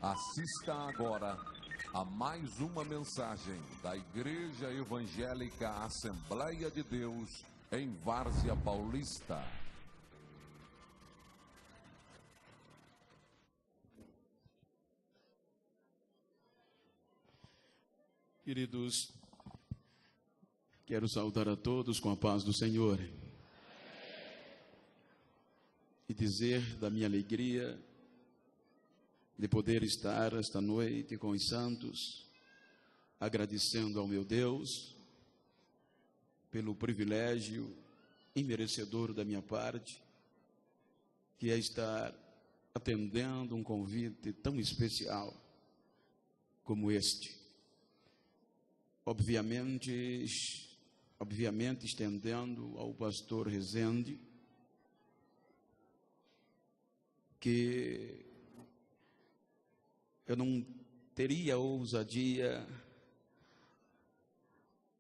Assista agora a mais uma mensagem da Igreja Evangélica Assembleia de Deus em Várzea Paulista. Queridos, quero saudar a todos com a paz do Senhor e dizer da minha alegria de poder estar esta noite com os santos, agradecendo ao meu Deus pelo privilégio imerecedor da minha parte, que é estar atendendo um convite tão especial como este. Obviamente estendendo ao pastor Rezende, que eu não teria ousadia,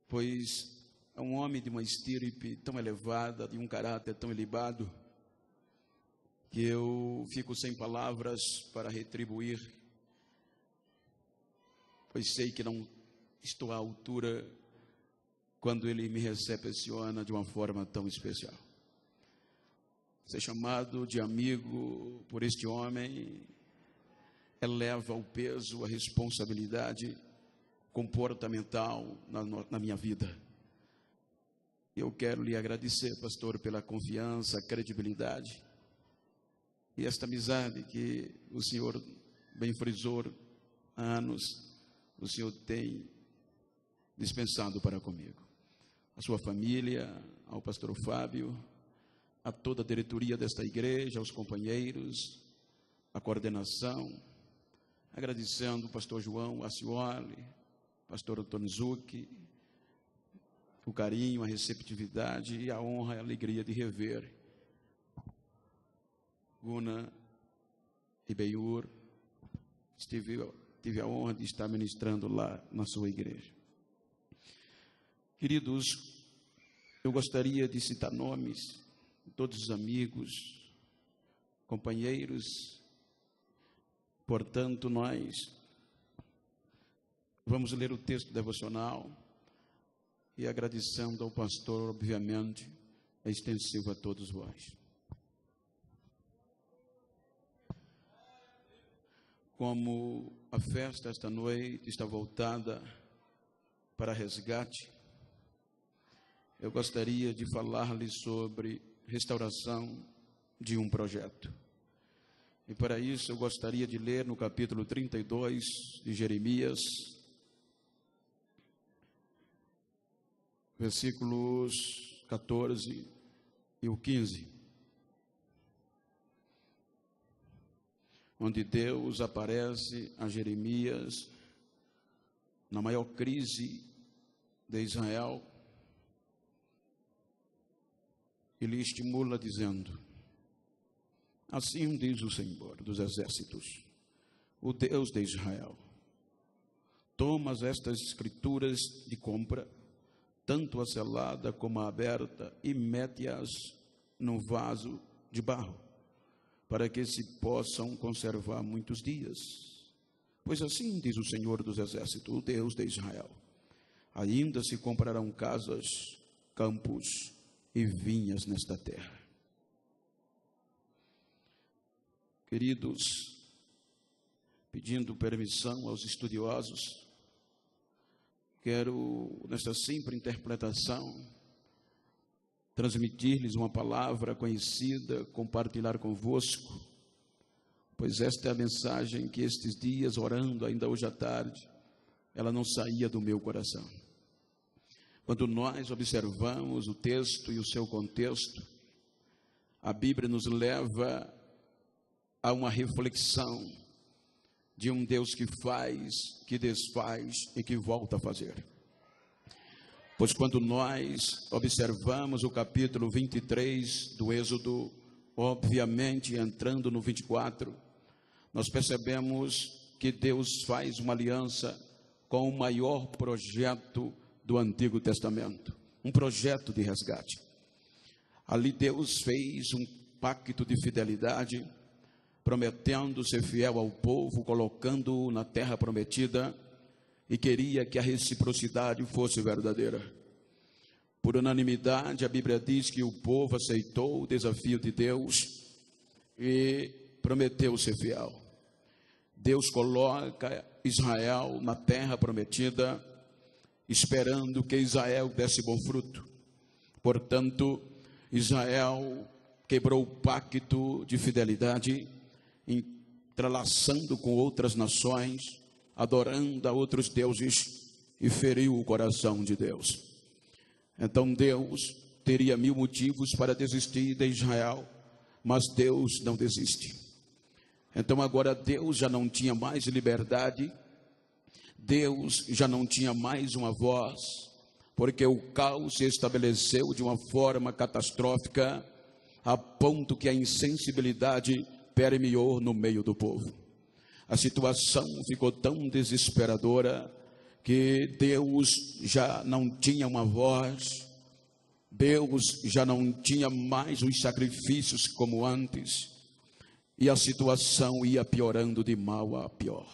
pois é um homem de uma estirpe tão elevada, de um caráter tão elevado, que eu fico sem palavras para retribuir, pois sei que não estou à altura quando ele me recepciona de uma forma tão especial. Ser chamado de amigo por este homem eleva o peso, a responsabilidade comportamental na minha vida. Eu quero lhe agradecer, pastor, pela confiança, a credibilidade e esta amizade que o senhor bem frisou há anos, o senhor tem dispensado para comigo. A sua família, ao pastor Fábio, a toda a diretoria desta igreja, aos companheiros, a coordenação, agradecendo o pastor João Acioli, pastor Antônio Zucchi, o carinho, a receptividade e a honra e a alegria de rever Guna e Beiur. Tive a honra de estar ministrando lá na sua igreja. Queridos, eu gostaria de citar nomes de todos os amigos, companheiros. Portanto, nós vamos ler o texto devocional e agradecendo ao pastor, obviamente, é extensivo a todos vós. Como a festa esta noite está voltada para resgate, eu gostaria de falar-lhe sobre restauração de um projeto. E para isso eu gostaria de ler no capítulo 32 de Jeremias, versículos 14 e o 15, onde Deus aparece a Jeremias na maior crise de Israel e lhe estimula dizendo: assim diz o Senhor dos exércitos, o Deus de Israel: tomas estas escrituras de compra, tanto a selada como a aberta, e mete-as num vaso de barro, para que se possam conservar muitos dias. Pois assim diz o Senhor dos exércitos, o Deus de Israel: ainda se comprarão casas, campos e vinhas nesta terra. Queridos, pedindo permissão aos estudiosos, quero, nesta simples interpretação, transmitir-lhes uma palavra conhecida, compartilhar convosco, pois esta é a mensagem que estes dias, orando ainda hoje à tarde, ela não saía do meu coração. Quando nós observamos o texto e o seu contexto, a Bíblia nos leva a uma reflexão de um Deus que faz, que desfaz e que volta a fazer. Pois quando nós observamos o capítulo 23 do Êxodo, obviamente entrando no 24, nós percebemos que Deus faz uma aliança com o maior projeto do Antigo Testamento, um projeto de resgate. Ali Deus fez um pacto de fidelidade prometendo ser fiel ao povo, colocando-o na terra prometida, e queria que a reciprocidade fosse verdadeira. Por unanimidade, a Bíblia diz que o povo aceitou o desafio de Deus e prometeu ser fiel. Deus coloca Israel na terra prometida, esperando que Israel desse bom fruto. Portanto, Israel quebrou o pacto de fidelidade, entrelaçando com outras nações, adorando a outros deuses, e feriu o coração de Deus. Então Deus teria 1000 motivos para desistir de Israel, mas Deus não desiste. Então agora Deus já não tinha mais liberdade, Deus já não tinha mais uma voz, porque o caos se estabeleceu de uma forma catastrófica, a ponto que a insensibilidade permeou no meio do povo. A situação ficou tão desesperadora que Deus já não tinha uma voz, Deus já não tinha mais os sacrifícios como antes, e a situação ia piorando de mal a pior.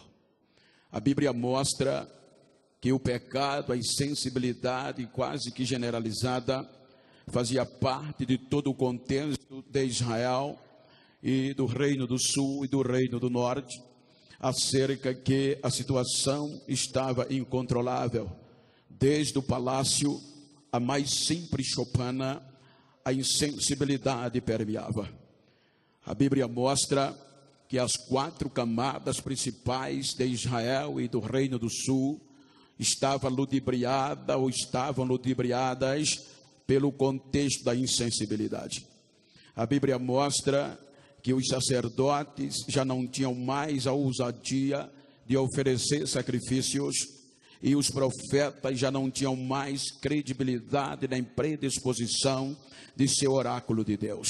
A Bíblia mostra que o pecado, a insensibilidade quase que generalizada, fazia parte de todo o contexto de Israel e do Reino do Sul e do Reino do Norte, acerca que a situação estava incontrolável. Desde o palácio, a mais simples choupana, a insensibilidade permeava. A Bíblia mostra que as 4 camadas principais de Israel e do Reino do Sul estavam ludibriadas pelo contexto da insensibilidade. A Bíblia mostra que os sacerdotes já não tinham mais a ousadia de oferecer sacrifícios, e os profetas já não tinham mais credibilidade nem predisposição de ser oráculo de Deus.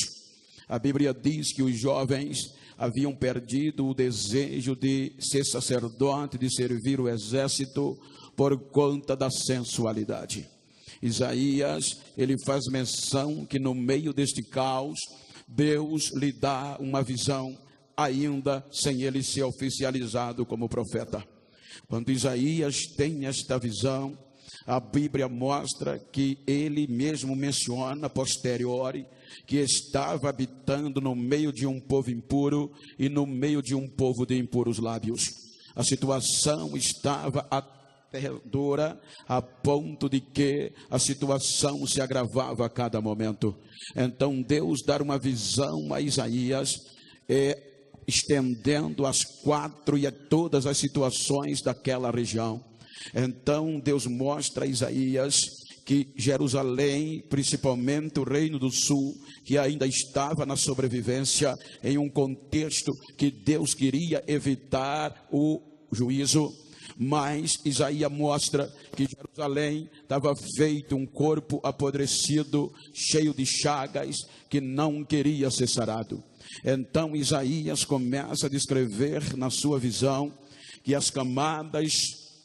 A Bíblia diz que os jovens haviam perdido o desejo de ser sacerdote, de servir o exército, por conta da sensualidade. Isaías, ele faz menção que no meio deste caos, Deus lhe dá uma visão, ainda sem ele ser oficializado como profeta. Quando Isaías tem esta visão, a Bíblia mostra que ele mesmo menciona a posteriori que estava habitando no meio de um povo impuro e no meio de um povo de impuros lábios. A situação estava aterradora, a ponto de que a situação se agravava a cada momento. Então Deus dá uma visão a Isaías, estendendo as 4 e a todas as situações daquela região. Então Deus mostra a Isaías que Jerusalém, principalmente o Reino do Sul, que ainda estava na sobrevivência, em um contexto que Deus queria evitar o juízo. Mas Isaías mostra que Jerusalém estava feito um corpo apodrecido, cheio de chagas, que não queria ser sarado. Então Isaías começa a descrever na sua visão que as camadas,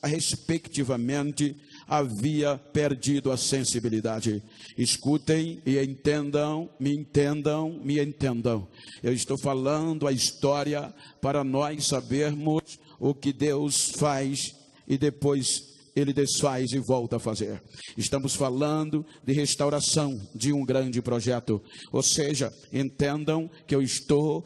respectivamente, havia perdido a sensibilidade. Escutem e entendam, me entendam. Eu estou falando a história para nós sabermos o que Deus faz e depois ele desfaz e volta a fazer. Estamos falando de restauração de um grande projeto. Ou seja, entendam que eu estou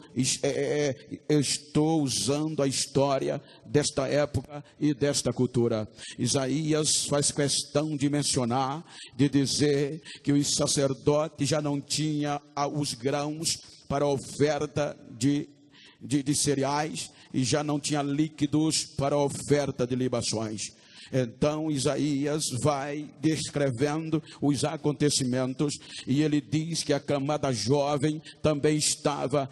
usando a história desta época e desta cultura. Isaías faz questão de mencionar, de dizer que os sacerdotes já não tinham os grãos para oferta de cereais e já não tinha líquidos para oferta de libações. Então Isaías vai descrevendo os acontecimentos e ele diz que a camada jovem também estava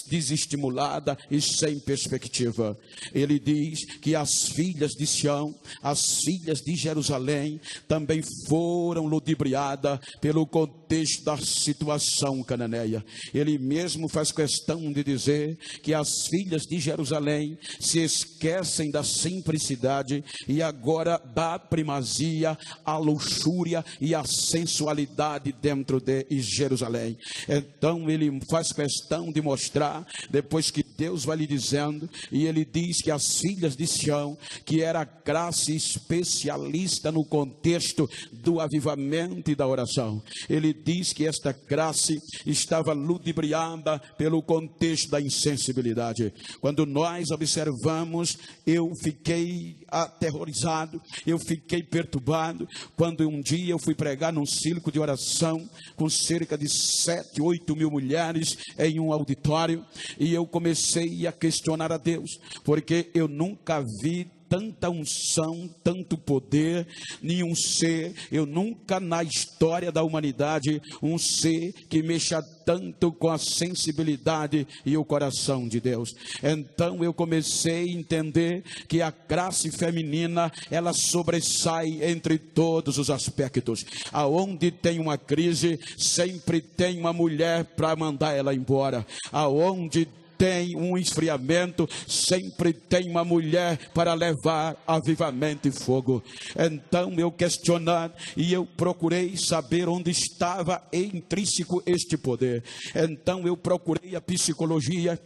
desestimulada e sem perspectiva. Ele diz que as filhas de Sião, as filhas de Jerusalém também foram ludibriadas pelo contexto da situação cananeia. Ele mesmo faz questão de dizer que as filhas de Jerusalém se esquecem da simplicidade e agora dá primazia à luxúria e à sensualidade dentro de Jerusalém. Então ele faz questão de mostrar, depois que Deus vai lhe dizendo, e ele diz que as filhas de Sião, que era a classe especialista no contexto do avivamento e da oração, ele diz que esta classe estava ludibriada pelo contexto da insensibilidade. Quando nós observamos, eu fiquei aterrorizado, eu fiquei perturbado, quando um dia eu fui pregar num círculo de oração, com cerca de 7, 8 mil mulheres em um auditório, e eu comecei a questionar a Deus, porque eu nunca vi tanta unção, tanto poder, nenhum ser, eu nunca na história da humanidade, um ser que mexa tanto com a sensibilidade e o coração de Deus. Então eu comecei a entender que a classe feminina, ela sobressai entre todos os aspectos. Aonde tem uma crise, sempre tem uma mulher para mandar ela embora. Aonde tem um esfriamento, sempre tem uma mulher para levar avivamento e fogo. Então eu questionar e eu procurei saber onde estava intrínseco este poder. Então eu procurei a psicologia,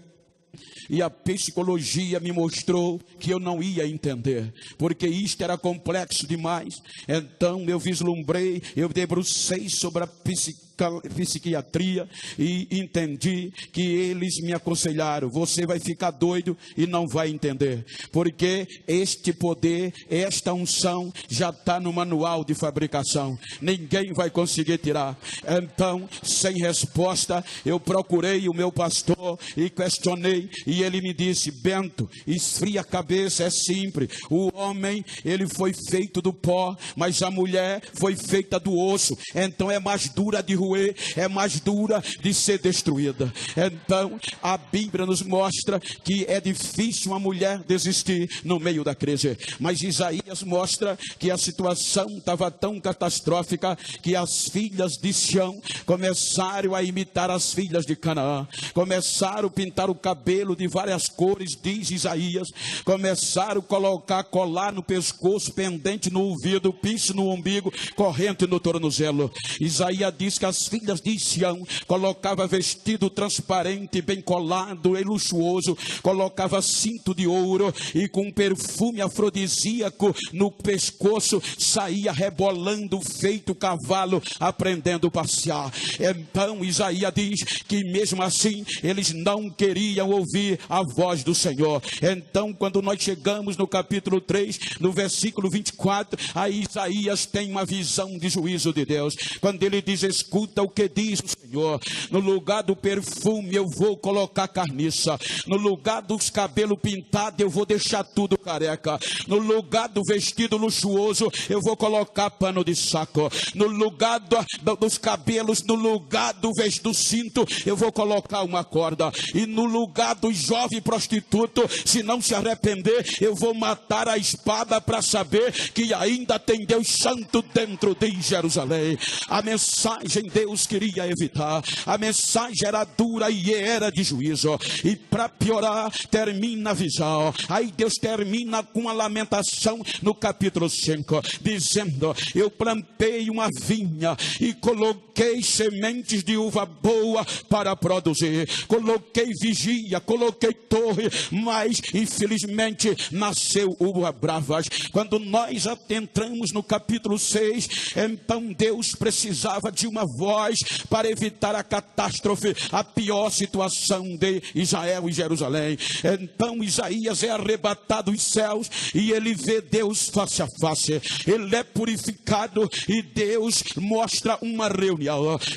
e a psicologia me mostrou que eu não ia entender, porque isto era complexo demais. Então eu vislumbrei, eu debrucei sobre a psiquiatria e entendi que eles me aconselharam: você vai ficar doido e não vai entender, porque este poder, esta unção já está no manual de fabricação, ninguém vai conseguir tirar. Então, sem resposta, eu procurei o meu pastor e questionei, e ele me disse: Bento, esfria a cabeça, é simples, o homem, ele foi feito do pó, mas a mulher foi feita do osso, então é mais dura de roer, é mais dura de ser destruída. Então a Bíblia nos mostra que é difícil uma mulher desistir no meio da crise, mas Isaías mostra que a situação estava tão catastrófica que as filhas de Sião começaram a imitar as filhas de Canaã, começaram a pintar o cabelo de várias cores, diz Isaías, começaram a colocar colar no pescoço, pendente no ouvido, pince no umbigo, corrente no tornozelo. Isaías diz que as filhas de Sião colocava vestido transparente, bem colado e luxuoso, colocava cinto de ouro e com perfume afrodisíaco no pescoço, saía rebolando feito cavalo, aprendendo a passear. Então Isaías diz que mesmo assim eles não queriam ouvir a voz do Senhor. Então quando nós chegamos no capítulo 3, no versículo 24, aí Isaías tem uma visão de juízo de Deus, quando ele diz: escuta o que diz o Senhor, no lugar do perfume eu vou colocar carniça, no lugar dos cabelos pintados eu vou deixar tudo careca, no lugar do vestido luxuoso eu vou colocar pano de saco, no lugar dos cabelos, no lugar do cinto eu vou colocar uma corda, e no lugar do jovem prostituto, se não se arrepender, eu vou matar a espada para saber que ainda tem Deus santo dentro de Jerusalém. A mensagem Deus queria evitar, a mensagem era dura e era de juízo, e para piorar termina a visão. Aí Deus termina com a lamentação no capítulo 5, dizendo: eu plantei uma vinha e coloquei sementes de uva boa para produzir, coloquei vigia, coloquei torre, mas infelizmente nasceu uva bravas. Quando nós adentramos no capítulo 6, então Deus precisava de uma voz para evitar a catástrofe, a pior situação de Israel e Jerusalém. Então Isaías é arrebatado dos céus e ele vê Deus face a face, ele é purificado e Deus mostra uma reunião.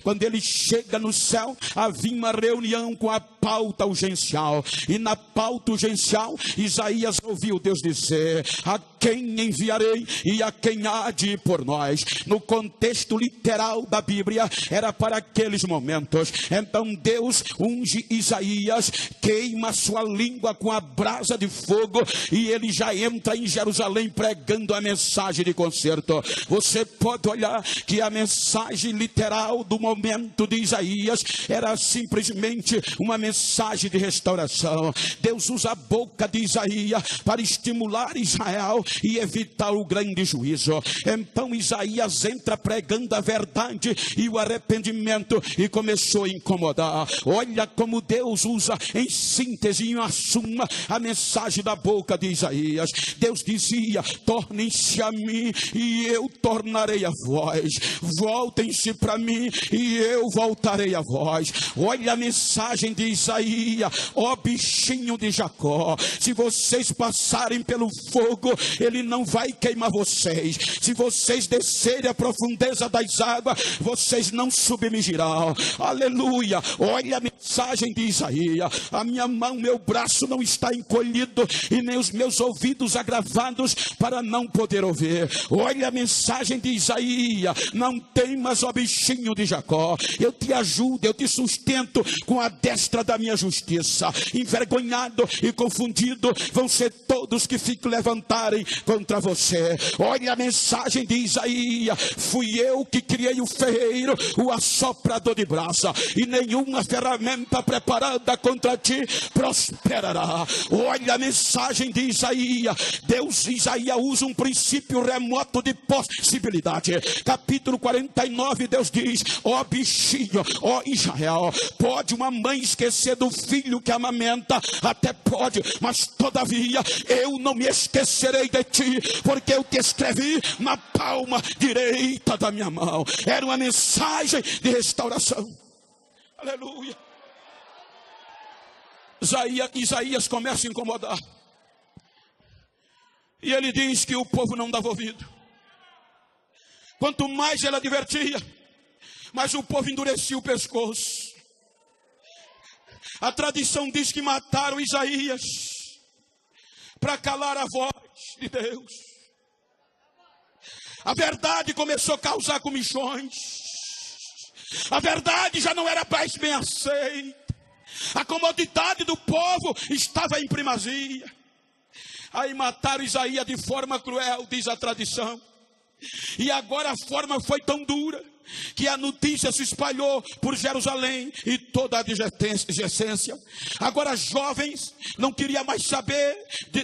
Quando ele chega no céu, havia uma reunião com a pauta urgencial, e na pauta urgencial Isaías ouviu Deus dizer: a quem enviarei e a quem há de ir por nós? No contexto literal da Bíblia, era para aqueles momentos. Então Deus unge Isaías, queima sua língua com a brasa de fogo, e ele já entra em Jerusalém pregando a mensagem de conserto. Você pode olhar que a mensagem literal do momento de Isaías era simplesmente uma mensagem mensagem de restauração. Deus usa a boca de Isaías para estimular Israel e evitar o grande juízo. Então Isaías entra pregando a verdade e o arrependimento e começou a incomodar. Olha como Deus usa em síntese, em uma suma, a mensagem da boca de Isaías. Deus dizia: tornem-se a mim e eu tornarei a vós. Voltem-se para mim e eu voltarei a vós. Olha a mensagem de Isaías: ó bichinho de Jacó, se vocês passarem pelo fogo, ele não vai queimar vocês. Se vocês descerem a profundeza das águas, vocês não submergirão. Aleluia. Olha a mensagem de Isaías: a minha mão, meu braço não está encolhido e nem os meus ouvidos agravados para não poder ouvir. Olha a mensagem de Isaías: não temas, ó bichinho de Jacó, eu te ajudo, eu te sustento com a destra da minha justiça. Envergonhado e confundido vão ser todos que se levantarem contra você. Olha a mensagem de Isaías: fui eu que criei o ferreiro, o assoprador de brasa, e nenhuma ferramenta preparada contra ti prosperará. Olha a mensagem de Isaías: Isaías usa um princípio remoto de possibilidade. Capítulo 49, Deus diz: ó bichinho, ó Israel, pode uma mãe esquecer do filho que amamenta? Até pode, mas todavia eu não me esquecerei de ti, porque eu te escrevi na palma direita da minha mão. Era uma mensagem de restauração. Aleluia. Isaías começa a incomodar, e ele diz que o povo não dava ouvido. Quanto mais ele advertia, mas o povo endurecia o pescoço. A tradição diz que mataram Isaías para calar a voz de Deus. A verdade começou a causar comichões. A verdade já não era mais bem aceita. A comodidade do povo estava em primazia. Aí mataram Isaías de forma cruel, diz a tradição. E agora a forma foi tão dura que a notícia se espalhou por Jerusalém e toda a adjacência. Agora jovens não queriam mais saber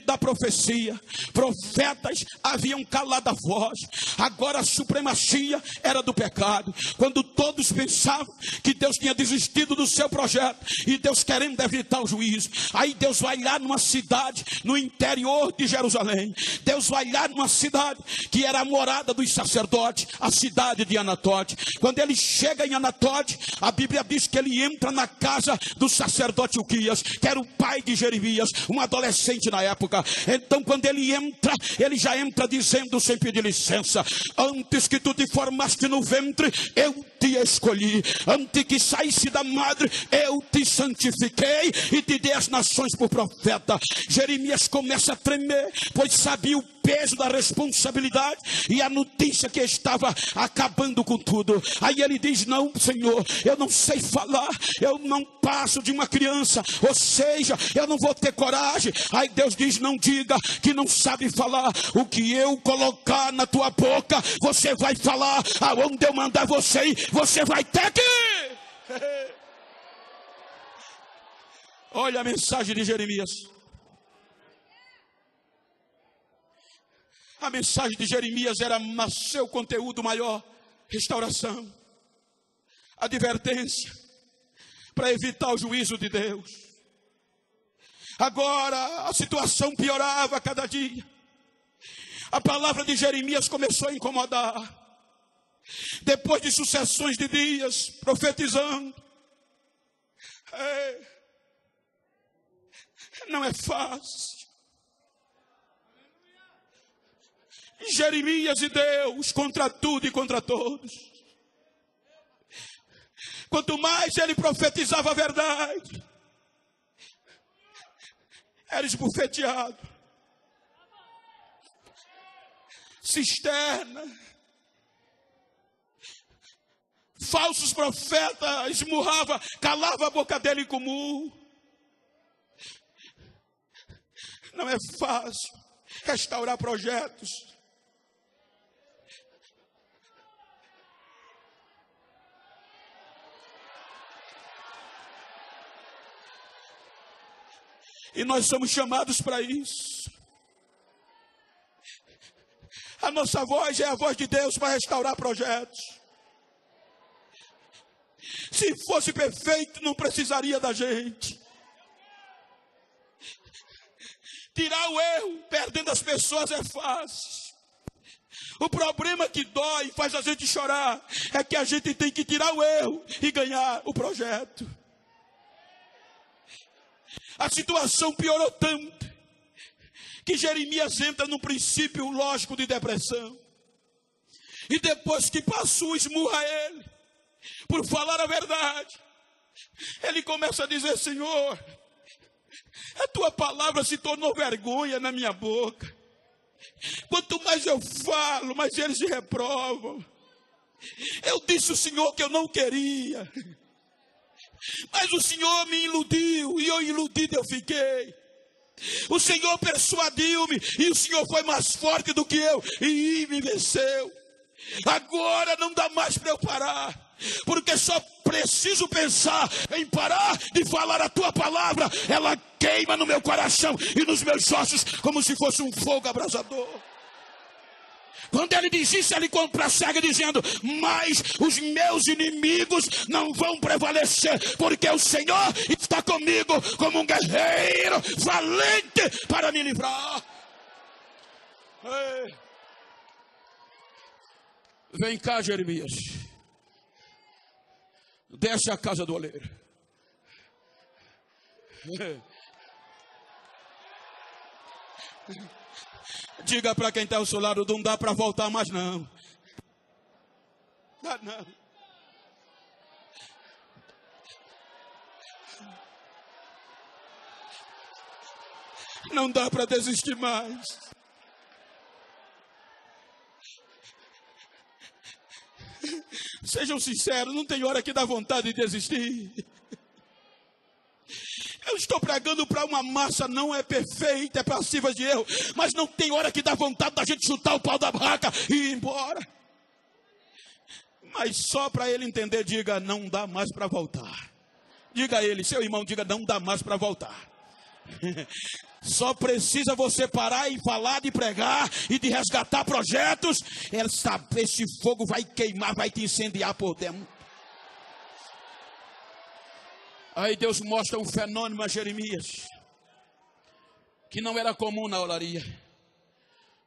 da profecia. Profetas haviam calado a voz. Agora a supremacia era do pecado. Quando todos pensavam que Deus tinha desistido do seu projeto e Deus querendo evitar o juízo, aí Deus vai lá numa cidade no interior de Jerusalém. Deus vai lá numa cidade que era a morada dos sacerdotes, a cidade de Anatote. Quando ele chega em Anatote, a Bíblia diz que ele entra na casa do sacerdote Uquias, que era o pai de Jeremias, um adolescente na época. Então quando ele entra, ele já entra dizendo sem pedir licença: antes que tu te formaste no ventre, eu te escolhi. Antes que saísse da madre, eu te santifiquei e te dei as nações por profeta. Jeremias começa a tremer, pois sabia o peso da responsabilidade e a notícia que estava acabando com tudo. Aí ele diz: não, Senhor, eu não sei falar, eu não passo de uma criança, ou seja, eu não vou ter coragem. Aí Deus diz: não diga que não sabe falar. O que eu colocar na tua boca, você vai falar. Aonde eu mandar você ir, você vai ter que ir. Olha a mensagem de Jeremias. A mensagem de Jeremias era seu conteúdo maior: restauração, advertência, para evitar o juízo de Deus. Agora a situação piorava a cada dia. A palavra de Jeremias começou a incomodar. Depois de sucessões de dias profetizando, não é fácil. Jeremias e Deus contra tudo e contra todos. Quanto mais ele profetizava a verdade, era esbofeteado. Cisterna. Falsos profetas esmurrava, calava a boca dele com murro. Não é fácil restaurar projetos. E nós somos chamados para isso. A nossa voz é a voz de Deus para restaurar projetos. Se fosse perfeito, não precisaria da gente. Tirar o erro, perdendo as pessoas, é fácil. O problema que dói, faz a gente chorar, é que a gente tem que tirar o erro e ganhar o projeto. A situação piorou tanto, que Jeremias entra num princípio lógico de depressão. E depois que passou, esmurra ele, por falar a verdade, ele começa a dizer: Senhor, a tua palavra se tornou vergonha na minha boca. Quanto mais eu falo, mais eles se reprovam. Eu disse ao Senhor que eu não queria, mas o Senhor me iludiu, e eu iludido eu fiquei. O Senhor persuadiu-me, e o Senhor foi mais forte do que eu, e me venceu. Agora não dá mais para eu parar, porque só preciso pensar em parar de falar a tua palavra. Ela queima no meu coração e nos meus ossos como se fosse um fogo abrasador. Quando ele diz isso, ele prossegue dizendo: mas os meus inimigos não vão prevalecer, porque o Senhor está comigo como um guerreiro valente para me livrar. Ei. Vem cá, Jeremias. Desce a casa do oleiro. Diga para quem está ao seu lado: não dá para voltar mais não. Dá não. Não dá para desistir mais. Sejam sinceros, não tem hora que dá vontade de desistir. Eu estou pregando para uma massa, não é perfeita, é passiva de erro, mas não tem hora que dá vontade da gente chutar o pau da barraca e ir embora. Mas só para ele entender, diga: não dá mais para voltar. Diga a ele, seu irmão, diga: não dá mais para voltar. Só precisa você parar e falar, de pregar e de resgatar projetos. Esse fogo vai queimar, vai te incendiar por dentro. Aí Deus mostra um fenômeno a Jeremias, que não era comum na olaria.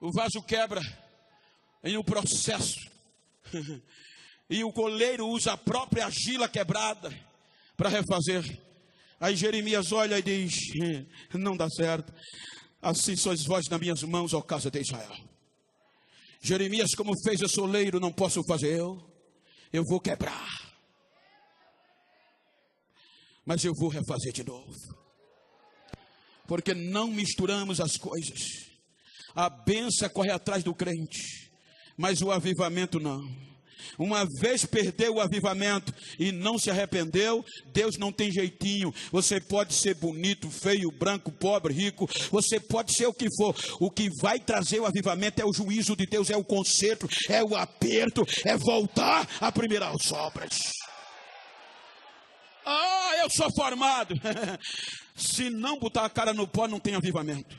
O vaso quebra em um processo, e o coleiro usa a própria argila quebrada para refazer. Aí Jeremias olha e diz: não dá certo. Assim sois vós nas minhas mãos, ó casa de Israel. Jeremias, como fez esse oleiro, não posso fazer eu vou quebrar, mas eu vou refazer de novo. Porque não misturamos as coisas. A bênção corre atrás do crente, mas o avivamento não. Uma vez perdeu o avivamento e não se arrependeu, Deus não tem jeitinho. Você pode ser bonito, feio, branco, pobre, rico, você pode ser o que for. O que vai trazer o avivamento é o juízo de Deus, é o conserto, é o aperto, é voltar a primeiras obras. Ah, eu sou formado. Se não botar a cara no pó, não tem avivamento.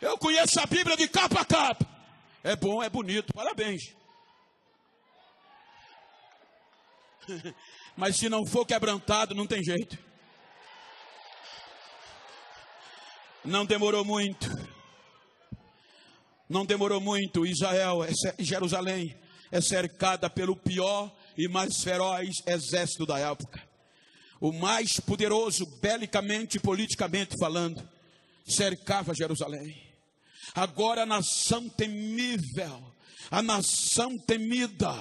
Eu conheço a Bíblia de capa a capa. É bom, é bonito, parabéns. Mas se não for quebrantado, não tem jeito. Não demorou muito. Não demorou muito. Jerusalém é cercada pelo pior e mais feroz exército da época. O mais poderoso, belicamente e politicamente falando, cercava Jerusalém. Agora a nação temível, a nação temida,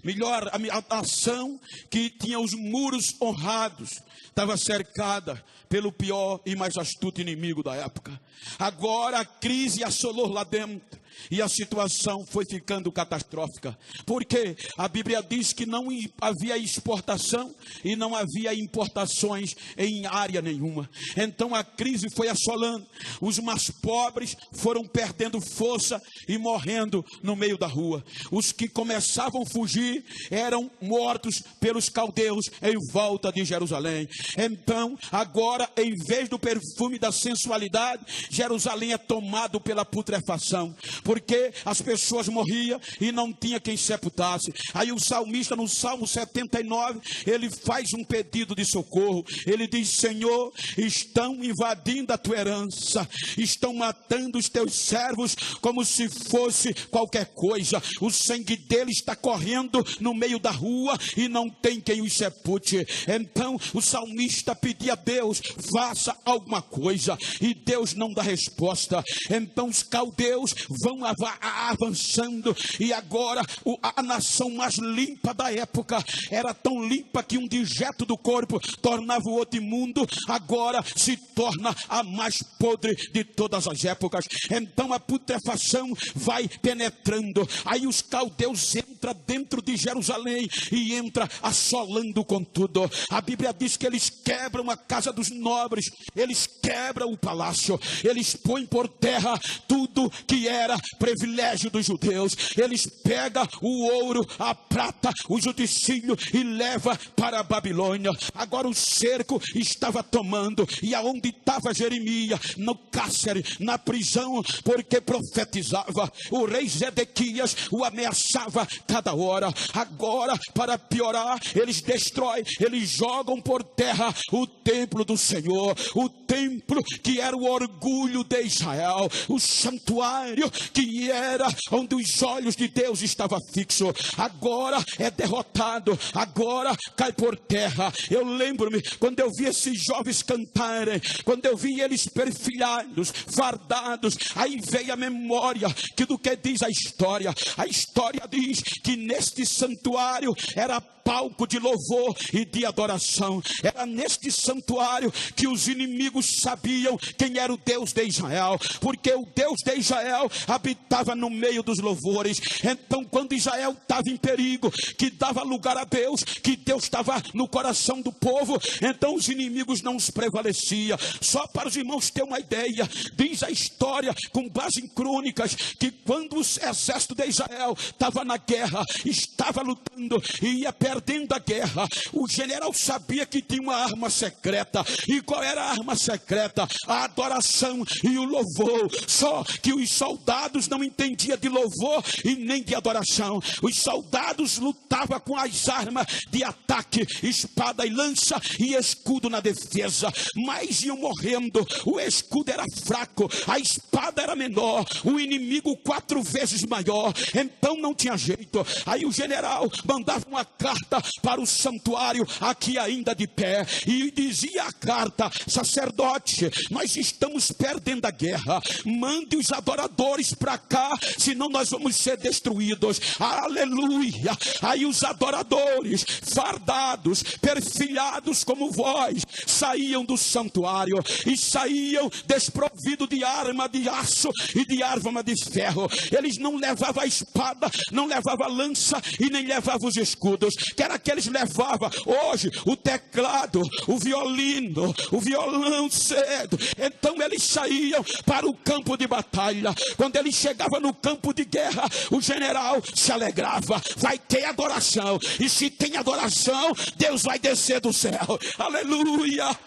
melhor, a nação que tinha os muros honrados, estava cercada pelo pior e mais astuto inimigo da época. Agora a crise assolou lá dentro e a situação foi ficando catastrófica, porque a Bíblia diz que não havia exportação e não havia importações em área nenhuma. Então a crise foi assolando, os mais pobres foram perdendo força e morrendo no meio da rua. Os que começavam a fugir eram mortos pelos caldeus em volta de Jerusalém. Então, agora, em vez do perfume da sensualidade, Jerusalém é tomado pela putrefação, porque as pessoas morriam e não tinha quem sepultasse. Aí o salmista, no Salmo 79, ele faz um pedido de socorro. Ele diz: Senhor, estão invadindo a tua herança, estão matando os teus servos como se fosse qualquer coisa. O sangue deles está correndo no meio da rua e não tem quem os sepulte. Então o salmista pedia a Deus: faça alguma coisa, e Deus não dá resposta. Então os caldeus vão avançando, e agora a nação mais limpa da época era tão limpa que um dejeto do corpo tornava o outro imundo, agora se torna a mais podre de todas as épocas. Então a putrefação vai penetrando. Aí os caldeus entram dentro de Jerusalém e entra assolando com tudo. A Bíblia diz que eles quebram a casa dos nobres, eles quebram o palácio, eles põem por terra tudo que era privilégio dos judeus. Eles pegam o ouro, a prata, o judicínio e leva para a Babilônia. Agora o cerco estava tomando, e aonde estava Jeremias? No cárcere, na prisão, porque profetizava. O rei Zedequias o ameaçava cada hora. Agora, para piorar, eles destroem, eles jogam por terra o templo do Senhor, o templo que era o orgulho de Israel, o santuário que era onde os olhos de Deus estavam fixos. Agora é derrotado, agora cai por terra. Eu lembro-me quando eu vi esses jovens cantarem, quando eu vi eles perfilhados, fardados, aí veio a memória que do que diz a história. A história diz que neste santuário era palco de louvor e de adoração. Era neste santuário que os inimigos sabiam quem era o Deus de Israel, porque o Deus de Israel habitava no meio dos louvores. Então, quando Israel estava em perigo, que dava lugar a Deus, que Deus estava no coração do povo, então os inimigos não os prevaleciam. Só para os irmãos terem uma ideia, diz a história, com base em crônicas, que quando o exército de Israel estava na guerra, estava lutando e ia perdendo a guerra, o general sabia que tinha uma arma secreta. E qual era a arma secreta? A adoração e o louvor. Só que os soldados não entendiam de louvor e nem de adoração. Os soldados lutavam com as armas de ataque, espada e lança, e escudo na defesa, mas iam morrendo. O escudo era fraco, a espada era menor, o inimigo 4 vezes maior, então não tinha jeito. Aí o general mandava uma carta para o santuário, aqui ainda de pé, e dizia a carta: sacerdote, nós estamos perdendo a guerra, mande os adoradores para cá, senão nós vamos ser destruídos. Aleluia! Aí os adoradores, fardados, perfilhados como vós, saíam do santuário e saíam desprovidos de arma de aço e de arma de ferro. Eles não levavam a espada, não levavam a lança e nem levavam os escudos, que era que eles levavam hoje: o teclado, o violino, o violão cedo. Então eles saíam para o campo de batalha. Quando ele chegava no campo de guerra, o general se alegrava: vai ter adoração, e se tem adoração, Deus vai descer do céu. Aleluia!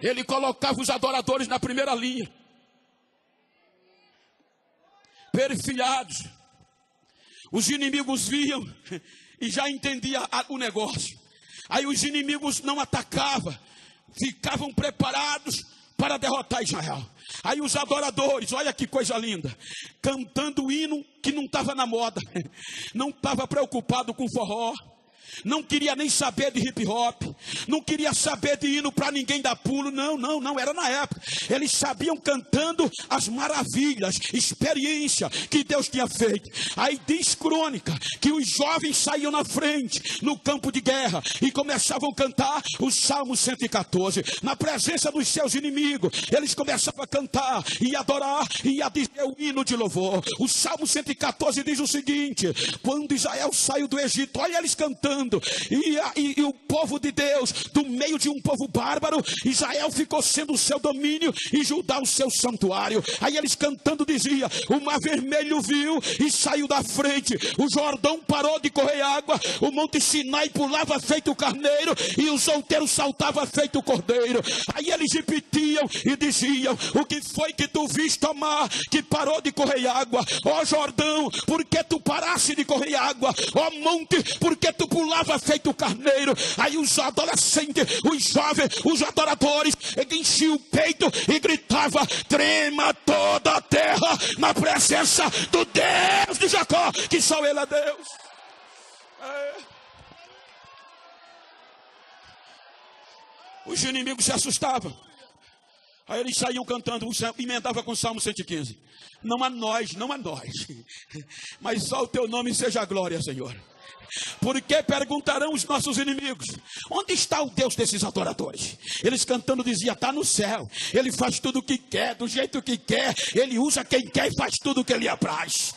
Ele colocava os adoradores na primeira linha, perfilhados. Os inimigos viam e já entendiam o negócio. Aí os inimigos não atacavam, ficavam preparados para derrotar Israel. Aí os adoradores, olha que coisa linda, cantando o hino que não estava na moda, não estava preocupado com forró, não queria nem saber de hip hop, não queria saber de hino para ninguém dar pulo, não, era na época. Eles sabiam cantando as maravilhas, experiência que Deus tinha feito. Aí diz crônica que os jovens saíam na frente no campo de guerra e começavam a cantar o Salmo 114 na presença dos seus inimigos. Eles começavam a cantar e adorar e a dizer o hino de louvor. O Salmo 114 diz o seguinte: quando Israel saiu do Egito, olha eles cantando, e o povo povo de Deus do meio de um povo bárbaro. Israel ficou sendo o seu domínio e Judá o seu santuário. Aí eles cantando diziam: o mar vermelho viu e saiu da frente, o Jordão parou de correr água, o monte Sinai pulava feito carneiro e os outeiros saltava feito cordeiro. Aí eles repetiam e diziam: o que foi que tu viste, ó mar, que parou de correr água? Ó Jordão, por que tu paraste de correr água? Ó monte, por que tu pulava feito carneiro? Aí os adolescentes, os jovens, os adoradores enchiam o peito e gritavam: trema toda a terra na presença do Deus de Jacó, que só ele é Deus. Os inimigos se assustavam. Aí eles saíam cantando, emendava com o Salmo 115. Não a nós, mas só o teu nome seja a glória, Senhor. Porque perguntarão os nossos inimigos: onde está o Deus desses adoradores? Eles cantando diziam: está no céu. Ele faz tudo o que quer, do jeito que quer. Ele usa quem quer e faz tudo o que lhe apraz.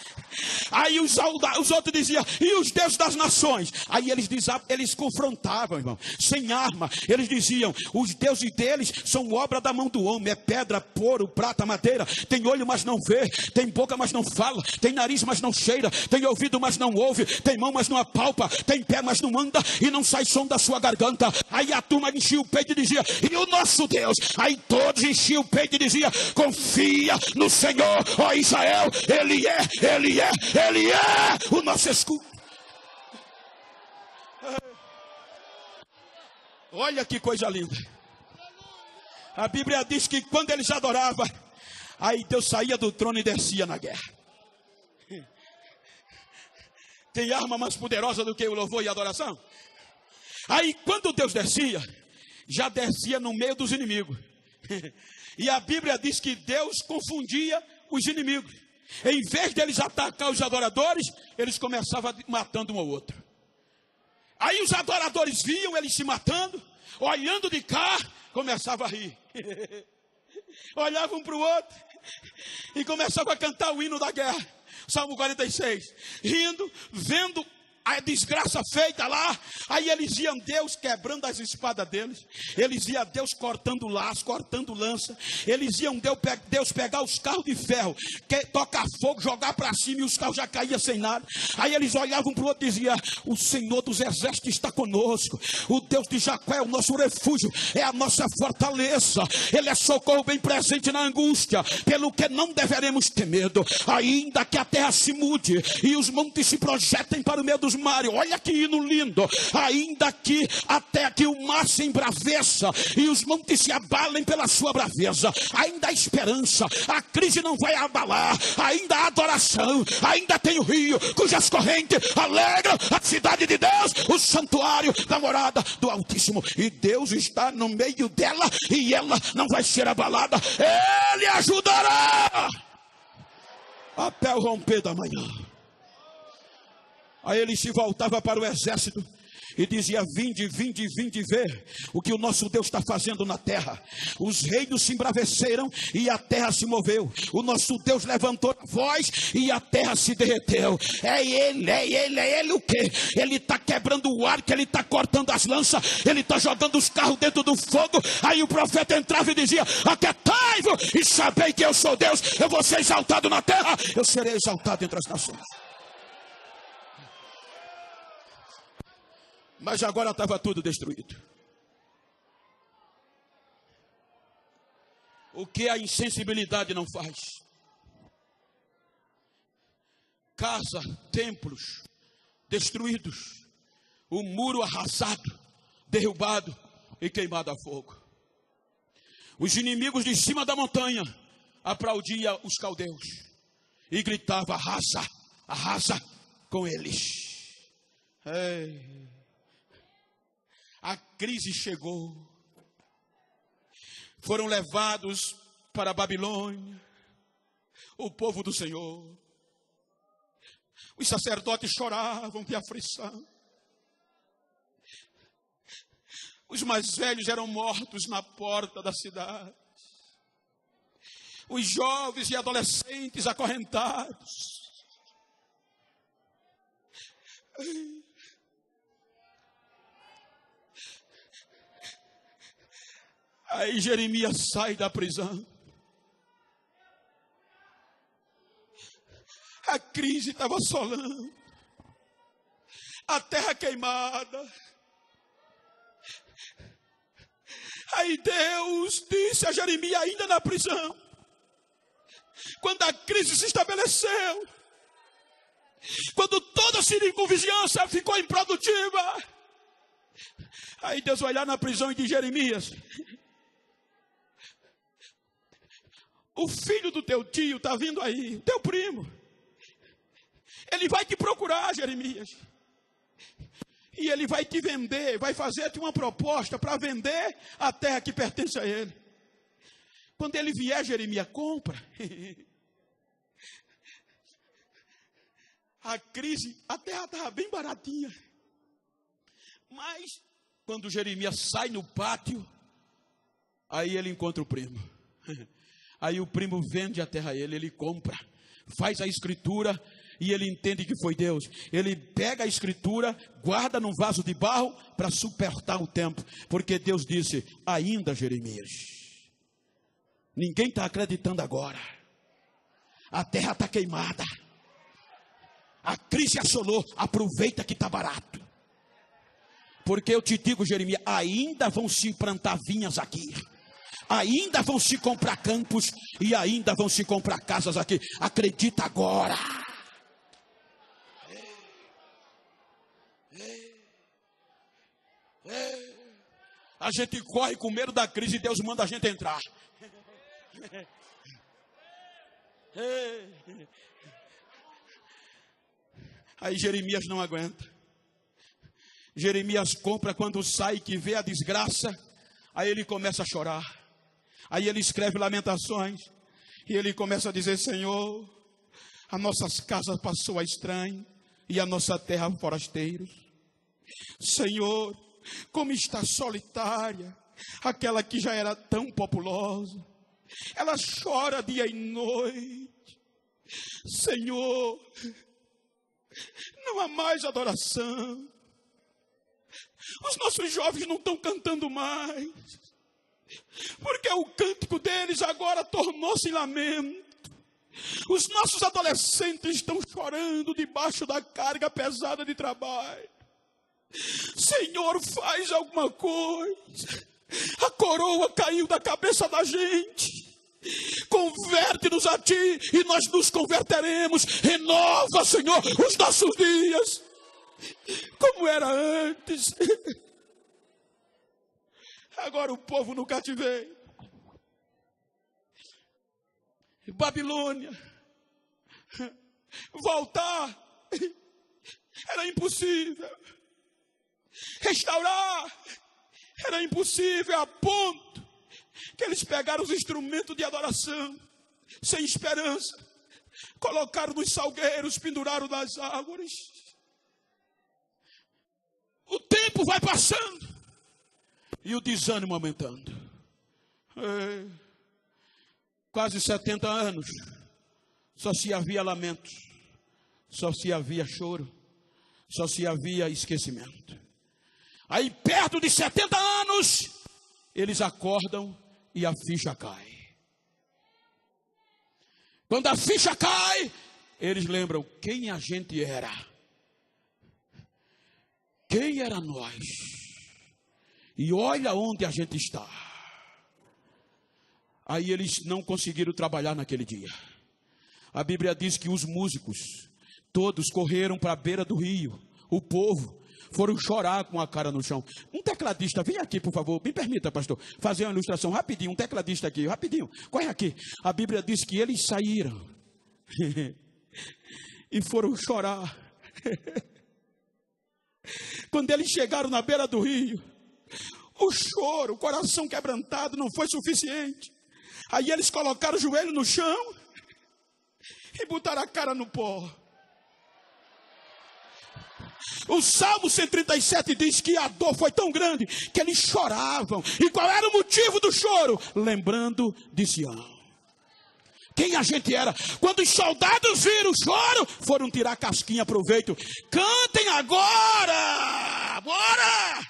Aí os outros diziam: e os deuses das nações? Aí eles confrontavam, irmão, sem arma. Eles diziam: os deuses deles são obra da mão do homem. É pedra, ouro, prata, madeira. Tem olho, mas não vê. Tem boca, mas não fala. Tem nariz, mas não cheira. Tem ouvido, mas não ouve. Tem mão, mas não apalpa. Tem pé, mas não anda. E não sai som da sua garganta. Aí a turma enchia o peito e dizia: e o nosso Deus? Aí todos enchiam o peito e diziam: confia no Senhor, ó Israel. Ele é o nosso escudo. Olha que coisa linda. A Bíblia diz que quando eles adoravam, aí Deus saía do trono e descia na guerra. Tem arma mais poderosa do que o louvor e a adoração? Aí quando Deus descia, já descia no meio dos inimigos. E a Bíblia diz que Deus confundia os inimigos. Em vez deles atacar os adoradores, eles começavam matando um ao outro. Aí os adoradores viam eles se matando, olhando de cá, começavam a rir. Olhavam um para o outro e começavam a cantar o hino da guerra. Salmo 46. Rindo, vendo a desgraça feita lá. Aí eles iam Deus quebrando as espadas deles. Eles iam Deus cortando laço, cortando lança. Eles iam Deus pegar os carros de ferro, tocar fogo, jogar para cima, e os carros já caíam sem nada. Aí eles olhavam para o outro e diziam: o Senhor dos exércitos está conosco. O Deus de Jacó é o nosso refúgio, é a nossa fortaleza. Ele é socorro bem presente na angústia, pelo que não deveremos ter medo. Ainda que a terra se mude e os montes se projetem para o meio dos mares. Olha que hino lindo. Ainda que até que o mar se embraveça e os montes se abalem pela sua braveza, ainda há esperança. A crise não vai abalar. Ainda há adoração. Ainda tem o rio cujas correntes alegram a cidade de Deus, o santuário da morada do Altíssimo. E Deus está no meio dela e ela não vai ser abalada. Ele ajudará até o romper da manhã. Aí ele se voltava para o exército e dizia: vinde, vinde, vinde ver o que o nosso Deus está fazendo na terra. Os reinos se embraveceram e a terra se moveu. O nosso Deus levantou a voz e a terra se derreteu. É ele o quê? Ele está quebrando o arco, ele está cortando as lanças, ele está jogando os carros dentro do fogo. Aí o profeta entrava e dizia: aquietai-vos e sabei que eu sou Deus. Eu vou ser exaltado na terra, eu serei exaltado entre as nações. Mas agora estava tudo destruído. O que a insensibilidade não faz? Casa, templos destruídos, o muro arrasado, derrubado e queimado a fogo. Os inimigos de cima da montanha aplaudiam os caldeus e gritavam: arrasa, arrasa com eles. Ei. A crise chegou. Foram levados para a Babilônia o povo do Senhor. Os sacerdotes choravam de aflição. Os mais velhos eram mortos na porta da cidade. Os jovens e adolescentes acorrentados. Aí Jeremias sai da prisão. A crise estava assolando. A terra queimada. Aí Deus disse a Jeremias, ainda na prisão, quando a crise se estabeleceu, quando toda a circunvizinhança ficou improdutiva, aí Deus vai lá na prisão e diz: Jeremias, o filho do teu tio está vindo aí, o teu primo. Ele vai te procurar, Jeremias. E ele vai te vender, vai fazer-te uma proposta para vender a terra que pertence a ele. Quando ele vier, Jeremias, compra. A crise, a terra estava bem baratinha. Mas, quando Jeremias sai no pátio, aí ele encontra o primo. Aí o primo vende a terra a ele, ele compra, faz a escritura. E ele entende que foi Deus. Ele pega a escritura, guarda num vaso de barro para suportar o tempo. Porque Deus disse: ainda, Jeremias. Ninguém está acreditando agora. A terra está queimada. A crise assolou. Aproveita que está barato. Porque eu te digo, Jeremias, ainda vão se plantar vinhas aqui. Ainda vão se comprar campos. E ainda vão se comprar casas aqui. Acredita agora. A gente corre com medo da crise e Deus manda a gente entrar. Aí Jeremias não aguenta. Jeremias compra, quando sai que vê a desgraça, aí ele começa a chorar. Aí ele escreve lamentações e ele começa a dizer: Senhor, as nossas casas passou a estranho e a nossa terra forasteiros. Senhor, como está solitária aquela que já era tão populosa. Ela chora dia e noite. Senhor, não há mais adoração. Os nossos jovens não estão cantando mais, porque o cântico deles agora tornou-se lamento. Os nossos adolescentes estão chorando debaixo da carga pesada de trabalho. Senhor, faz alguma coisa. A coroa caiu da cabeça da gente. Converte-nos a ti e nós nos converteremos. Renova, Senhor, os nossos dias como era antes. Agora o povo no cativeiro, Babilônia, voltar era impossível. Restaurar era impossível, a ponto que eles pegaram os instrumentos de adoração sem esperança, colocaram nos salgueiros, penduraram nas árvores. O tempo vai passando e o desânimo aumentando. Quase 70 anos, só se havia lamentos, só se havia choro, só se havia esquecimento. Aí perto de 70 anos, eles acordam e a ficha cai. Quando a ficha cai, eles lembram quem a gente era. Quem era nós? E olha onde a gente está. Aí eles não conseguiram trabalhar naquele dia. A Bíblia diz que os músicos todos correram para a beira do rio. O povo foram chorar com a cara no chão. Um tecladista, vem aqui por favor, me permita, pastor, fazer uma ilustração rapidinho. Um tecladista aqui, rapidinho, corre aqui. A Bíblia diz que eles saíram e foram chorar. Quando eles chegaram na beira do rio, o choro, o coração quebrantado não foi suficiente. Aí eles colocaram o joelho no chão e botaram a cara no pó. O Salmo 137 diz que a dor foi tão grande que eles choravam. E qual era o motivo do choro? Lembrando de Sião. Quem a gente era? Quando os soldados viram o choro, foram tirar casquinha, proveito. Cantem agora! Bora!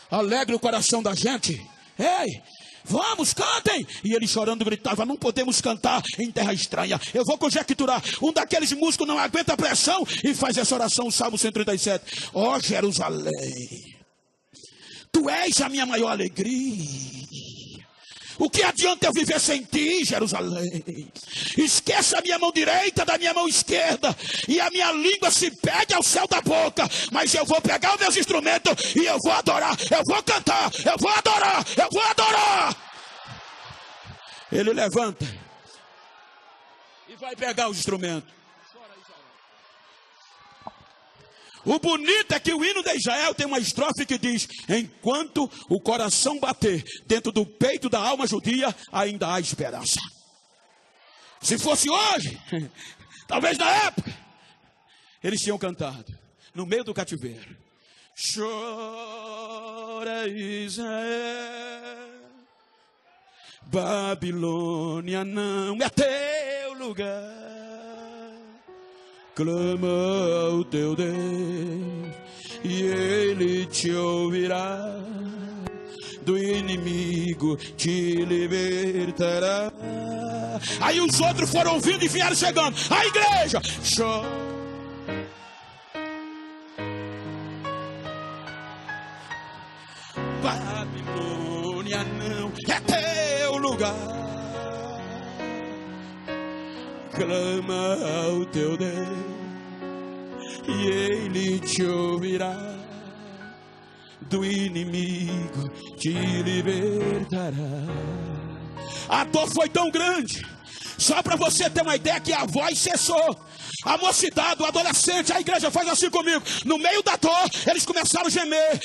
Alegre o coração da gente Ei, vamos, cantem. E ele chorando gritava: não podemos cantar em terra estranha. Eu vou conjecturar, um daqueles músicos não aguenta a pressão e faz essa oração, o Salmo 137. Ó Jerusalém, tu és a minha maior alegria. O que adianta eu viver sem ti, Jerusalém? Esqueça a minha mão direita da minha mão esquerda, e a minha língua se pegue ao céu da boca, mas eu vou pegar os meus instrumentos e eu vou adorar, eu vou cantar, eu vou adorar, eu vou adorar. Ele levanta e vai pegar os instrumentos. O bonito é que o hino de Israel tem uma estrofe que diz: enquanto o coração bater dentro do peito da alma judia, ainda há esperança. Se fosse hoje, talvez na época, eles tinham cantado no meio do cativeiro: chora Israel, Babilônia não é teu lugar. Clama ao teu Deus e Ele te ouvirá, do inimigo te libertará. Aí os outros foram ouvindo e vieram chegando. A igreja chora. Babilônia não é teu lugar. Clama ao teu Deus e Ele te ouvirá, do inimigo te libertará. A dor foi tão grande, só para você ter uma ideia, que a voz cessou. A mocidade, o adolescente, a igreja faz assim comigo. No meio da dor, eles começaram a gemer.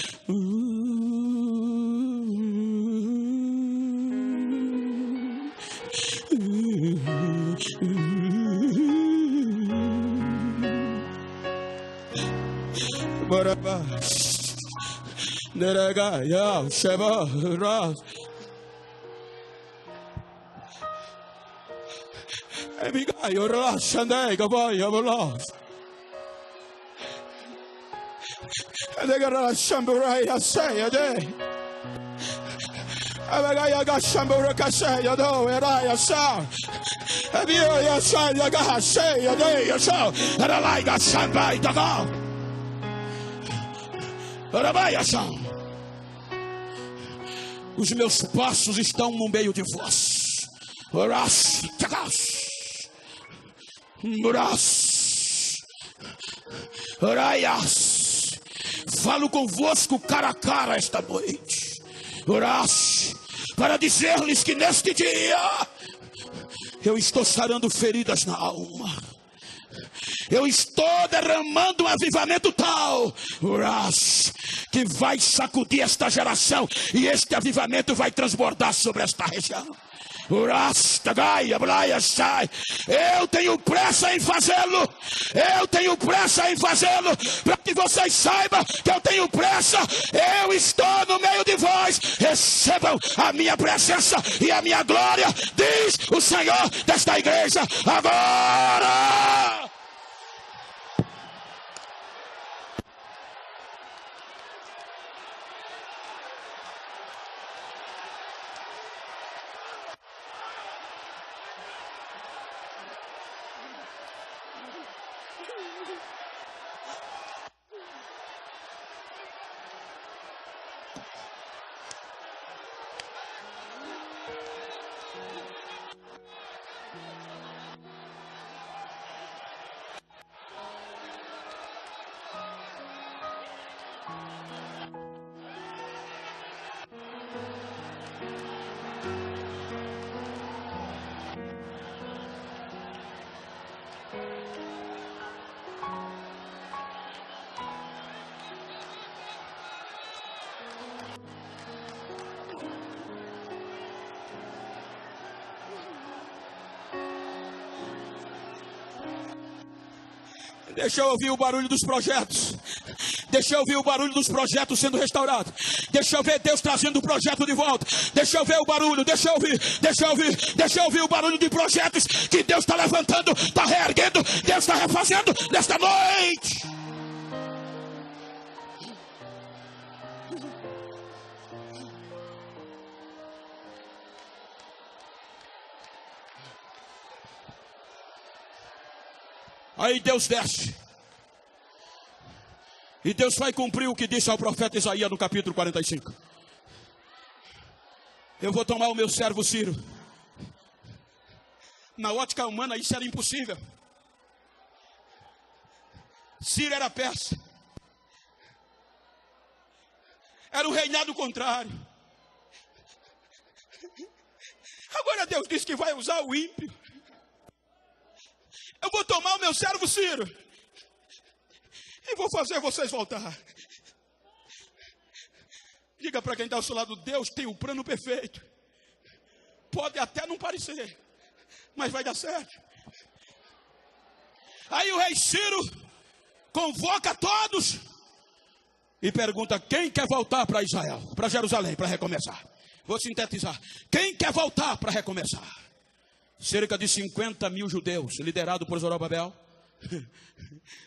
Barabás, Neragaya, Sheba, Abigail, Rosh, and Gabaya, Bolas, and they got a Shamburaya say a day. Abagaya got Shamburaka say a do, and I saw. Abia say, you got say a day or so, and I like a Shambai to go. Os meus passos estão no meio de vós. Falo convosco cara a cara esta noite, para dizer-lhes que neste dia eu estou sarando feridas na alma. Eu estou derramando um avivamento tal que vai sacudir esta geração, e este avivamento vai transbordar sobre esta região. Eu tenho pressa em fazê-lo. Eu tenho pressa em fazê-lo. Para que vocês saibam que eu tenho pressa. Eu estou no meio de vós. Recebam a minha presença e a minha glória, diz o Senhor desta igreja agora. Deixa eu ouvir o barulho dos projetos. Deixa eu ouvir o barulho dos projetos sendo restaurados. Deixa eu ver Deus trazendo o projeto de volta. Deixa eu ver o barulho, deixa eu ouvir o barulho de projetos que Deus está levantando, está reerguendo, Deus está refazendo nesta noite. Aí Deus desce. E Deus vai cumprir o que disse ao profeta Isaías no capítulo 45. Eu vou tomar o meu servo Ciro. Na ótica humana isso era impossível. Ciro era persa. Era um reinado contrário. Agora Deus diz que vai usar o ímpio. Eu vou tomar o meu servo Ciro e vou fazer vocês voltar. Diga para quem está ao seu lado: Deus tem o plano perfeito. Pode até não parecer, mas vai dar certo. Aí o rei Ciro convoca todos e pergunta: quem quer voltar para Israel, para Jerusalém, para recomeçar? Vou sintetizar: quem quer voltar para recomeçar? Cerca de 50 mil judeus, liderados por Zorobabel.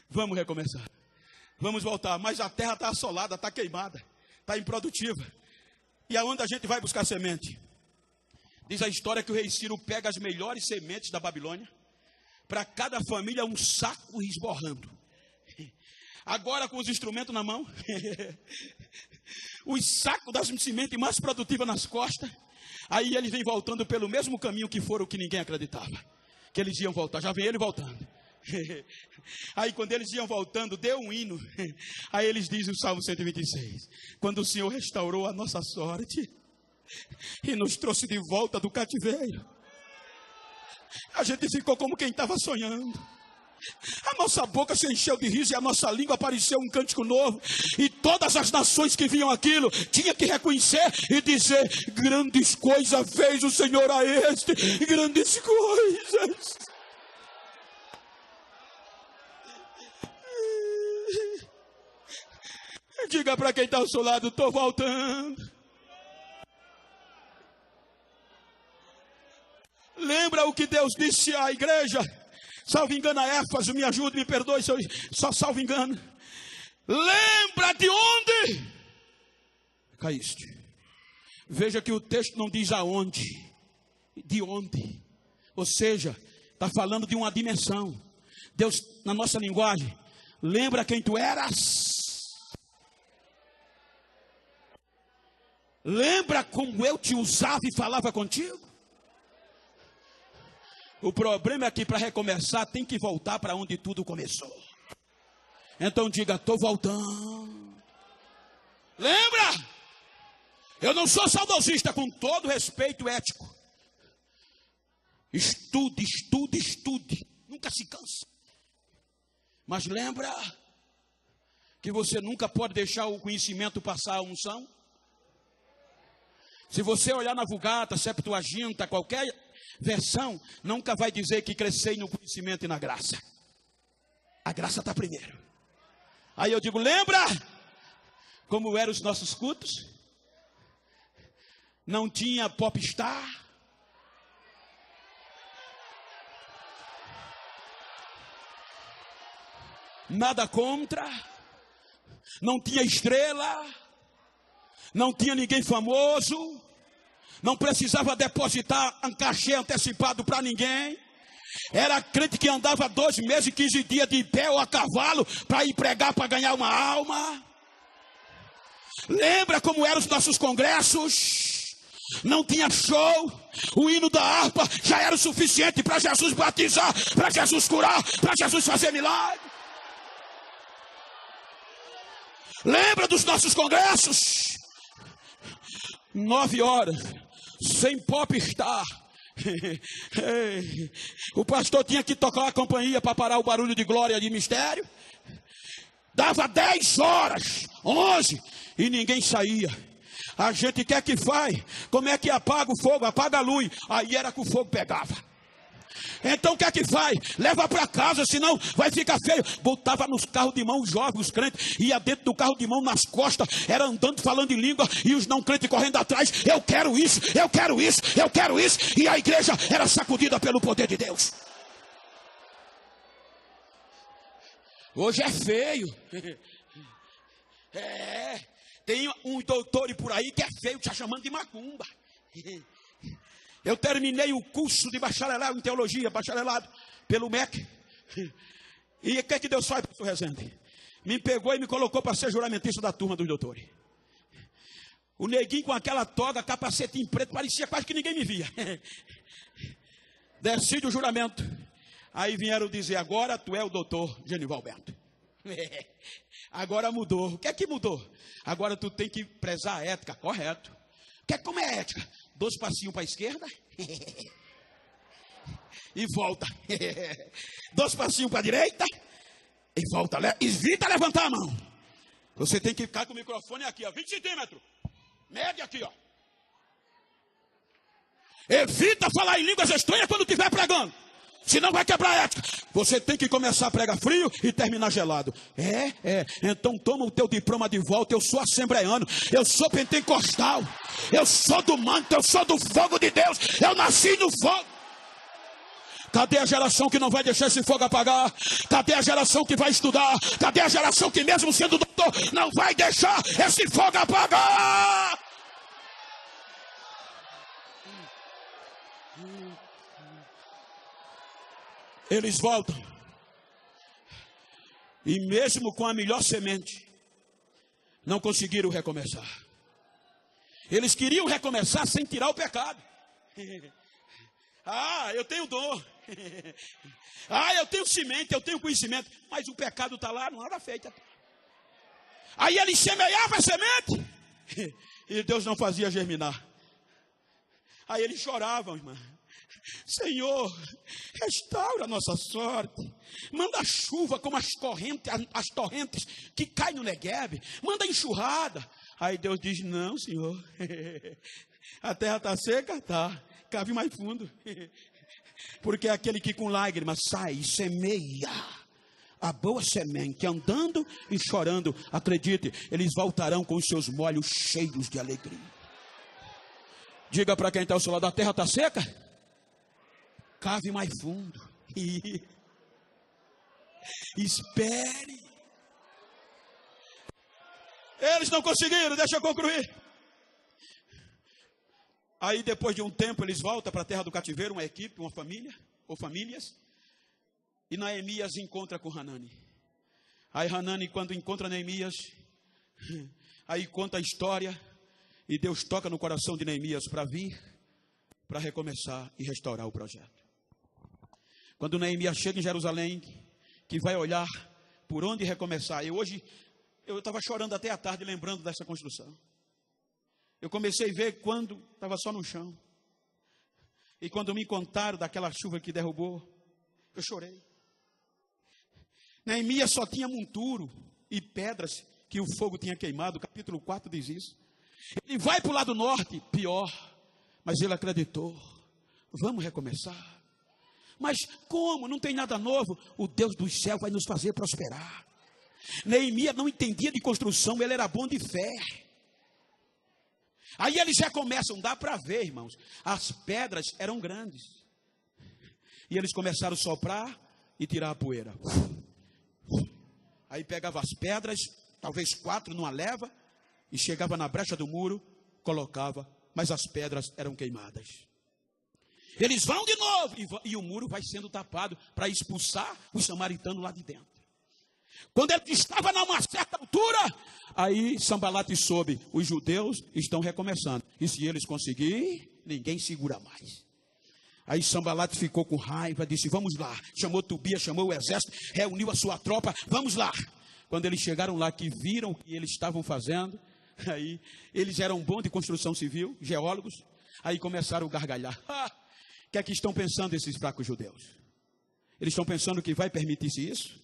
Vamos recomeçar. Vamos voltar, mas a terra está assolada, está queimada, está improdutiva. E aonde a gente vai buscar semente? Diz a história que o rei Ciro pega as melhores sementes da Babilônia. Para cada família um saco esborrando. Agora com os instrumentos na mão. Os sacos das sementes mais produtivas nas costas. Aí ele vem voltando pelo mesmo caminho que foram, que ninguém acreditava que eles iam voltar. Já vem ele voltando. Aí quando eles iam voltando, deu um hino. Aí eles dizem o Salmo 126: quando o Senhor restaurou a nossa sorte e nos trouxe de volta do cativeiro, a gente ficou como quem estava sonhando. A nossa boca se encheu de riso e a nossa língua apareceu um cântico novo. E todas as nações que viam aquilo tinham que reconhecer e dizer: grandes coisas fez o Senhor a este. Grandes coisas. Diga para quem está ao seu lado: estou voltando. Lembra o que Deus disse à igreja? Salvo engano a Éfeso, me ajude, me perdoe se eu só salvo engano. Lembra de onde caíste. Veja que o texto não diz aonde, de onde. Ou seja, está falando de uma dimensão. Deus, na nossa linguagem, lembra quem tu eras. Lembra como eu te usava e falava contigo? O problema é que para recomeçar tem que voltar para onde tudo começou. Então diga: estou voltando. Lembra? Eu não sou saudosista, com todo respeito ético. Estude, estude, estude. Nunca se cansa. Mas lembra que você nunca pode deixar o conhecimento passar a unção? Se você olhar na Vulgata, Septuaginta, qualquer versão, nunca vai dizer que crescei no conhecimento e na graça. A graça está primeiro. Aí eu digo: lembra como eram os nossos cultos? Não tinha popstar. Nada contra. Não tinha estrela. Não tinha ninguém famoso. Não precisava depositar um cachê antecipado para ninguém. Era crente que andava 2 meses e 15 dias de pé ou a cavalo para ir pregar, para ganhar uma alma. Lembra como eram os nossos congressos? Não tinha show. O hino da harpa já era o suficiente para Jesus batizar, para Jesus curar, para Jesus fazer milagre. Lembra dos nossos congressos? 9 horas, sem popstar. O pastor tinha que tocar a campainha para parar o barulho de glória de mistério. Dava 10 horas, 11, e ninguém saía. A gente quer que faz. Como é que apaga o fogo? Apaga a luz. Aí era que o fogo pegava. Então o que é que faz? Leva para casa, senão vai ficar feio. Botava nos carros de mão os jovens, os crentes, ia dentro do carro de mão nas costas, era andando falando em língua, e os não crentes correndo atrás. Eu quero isso, eu quero isso, eu quero isso. E a igreja era sacudida pelo poder de Deus. Hoje é feio. Tem um doutor por aí que é feio, te chamando de macumba. Eu terminei o curso de bacharelado em teologia, bacharelado pelo MEC. E o que é que Deus faz, pastor Rezende? Me pegou e me colocou para ser juramentista da turma dos doutores. O neguinho com aquela toga, capacetinho preto, parecia quase que ninguém me via. Decide o juramento. Aí vieram dizer, agora tu é o doutor Genival Bento. Agora mudou. O que é que mudou? Agora tu tem que prezar a ética, correto. Como é ética? 2 passinhos para a esquerda. E volta. 2 passinhos para a direita. E volta. Evita levantar a mão. Você tem que ficar com o microfone aqui, ó, 20 centímetros. Mede aqui, ó. Evita falar em línguas estranhas quando estiver pregando. Senão vai quebrar a ética. Você tem que começar a pregar frio e terminar gelado. Então toma o teu diploma de volta. Eu sou assembleano. Eu sou pentecostal. Eu sou do manto. Eu sou do fogo de Deus. Eu nasci no fogo. Cadê a geração que não vai deixar esse fogo apagar? Cadê a geração que vai estudar? Cadê a geração que mesmo sendo doutor não vai deixar esse fogo apagar? Eles voltam. E mesmo com a melhor semente, não conseguiram recomeçar. Eles queriam recomeçar sem tirar o pecado. Eu tenho dom. Eu tenho semente, eu tenho conhecimento. Mas o pecado está lá, não era feita. Aí eles semeavam a semente e Deus não fazia germinar. Aí eles choravam, irmã. Senhor, restaura a nossa sorte. Manda chuva como as torrentes que caem no Negueb. Manda enxurrada. Aí Deus diz, não, Senhor. A terra está seca? Está. Cave mais fundo. Porque é aquele que com lágrimas sai e semeia a boa semente, andando e chorando. Acredite, eles voltarão com os seus molhos cheios de alegria. Diga para quem está ao seu lado, a terra está seca? Cave mais fundo. E espere. Eles não conseguiram, deixa eu concluir. Aí depois de um tempo eles voltam para a terra do cativeiro, uma equipe, uma família, ou famílias. E Neemias encontra com Hanani. Aí Hanani, quando encontra Neemias, aí conta a história. E Deus toca no coração de Neemias para vir, para recomeçar e restaurar o projeto. Quando Neemias chega em Jerusalém, que vai olhar por onde recomeçar. Eu estava chorando até a tarde, lembrando dessa construção. Eu comecei a ver quando estava só no chão. E quando me contaram daquela chuva que derrubou, eu chorei. Neemias só tinha monturo e pedras que o fogo tinha queimado. O capítulo 4 diz isso. Ele vai para o lado norte, pior. Mas ele acreditou. Vamos recomeçar. Mas como? Não tem nada novo. O Deus do céu vai nos fazer prosperar. Neemias não entendia de construção, ele era bom de fé. Aí eles já começam, dá para ver, irmãos. As pedras eram grandes. E eles começaram a soprar e tirar a poeira. Aí pegava as pedras, talvez 4 numa leva, e chegava na brecha do muro, colocava, mas as pedras eram queimadas. Eles vão de novo, e o muro vai sendo tapado para expulsar os samaritanos lá de dentro. Quando ele estava numa certa altura, aí Sambalate soube, os judeus estão recomeçando. E se eles conseguirem, ninguém segura mais. Aí Sambalate ficou com raiva, disse, vamos lá. Chamou Tobias, chamou o exército, reuniu a sua tropa, vamos lá. Quando eles chegaram lá, que viram o que eles estavam fazendo, aí eles eram bons de construção civil, geólogos, aí começaram a gargalhar. O que é que estão pensando esses fracos judeus? Eles estão pensando que vai permitir-se isso?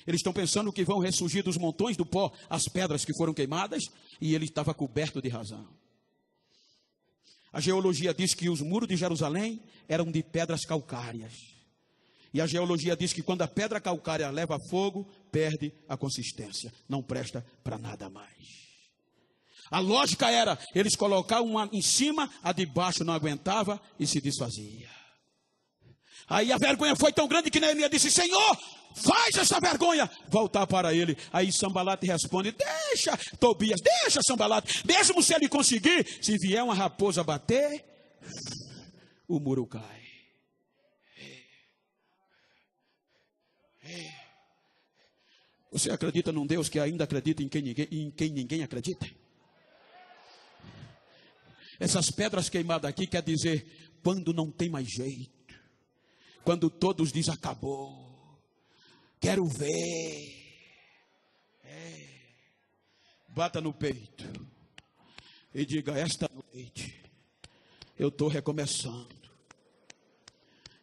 Eles estão pensando que vão ressurgir dos montões do pó as pedras que foram queimadas, e ele estava coberto de razão. A geologia diz que os muros de Jerusalém eram de pedras calcárias. E a geologia diz que quando a pedra calcária leva fogo, perde a consistência, não presta para nada mais. A lógica era, eles colocavam uma em cima, a de baixo não aguentava e se desfazia. Aí a vergonha foi tão grande que Neemias disse, Senhor, faz essa vergonha voltar para ele. Aí Sambalate responde, deixa Tobias, deixa Sambalate, mesmo se ele conseguir, se vier uma raposa bater, o muro cai. Você acredita num Deus que ainda acredita em quem ninguém acredita? Essas pedras queimadas aqui quer dizer quando não tem mais jeito, quando todos dizem acabou, quero ver. Bata no peito e diga: esta noite eu estou recomeçando,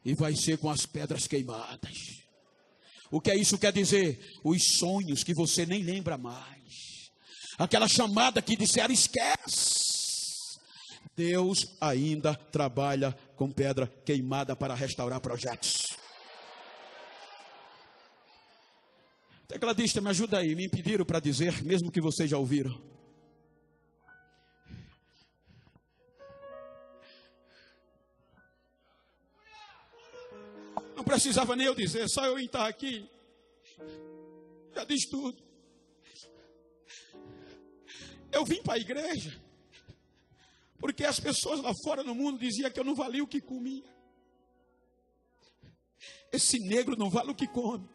e vai ser com as pedras queimadas. O que é isso quer dizer? Os sonhos que você nem lembra mais, aquela chamada que disseram esquece. Deus ainda trabalha com pedra queimada para restaurar projetos. Tecladista, me ajuda aí. Me pediram para dizer, mesmo que vocês já ouviram. Não precisava nem eu dizer, só eu estar aqui já diz tudo. Eu vim para a igreja porque as pessoas lá fora no mundo diziam que eu não valia o que comia. Esse negro não vale o que come.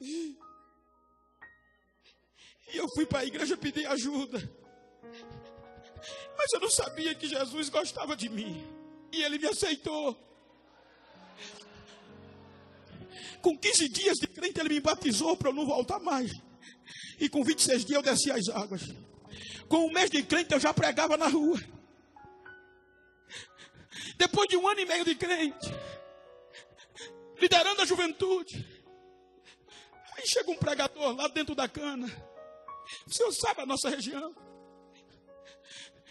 E eu fui para a igreja pedir ajuda, mas eu não sabia que Jesus gostava de mim, e Ele me aceitou. Com 15 dias de crente Ele me batizou para eu não voltar mais, e com 26 dias eu desci as águas. Com 1 mês de crente eu já pregava na rua. Depois de 1 ano e meio de crente, liderando a juventude, aí chega um pregador lá dentro da cana. O senhor sabe a nossa região,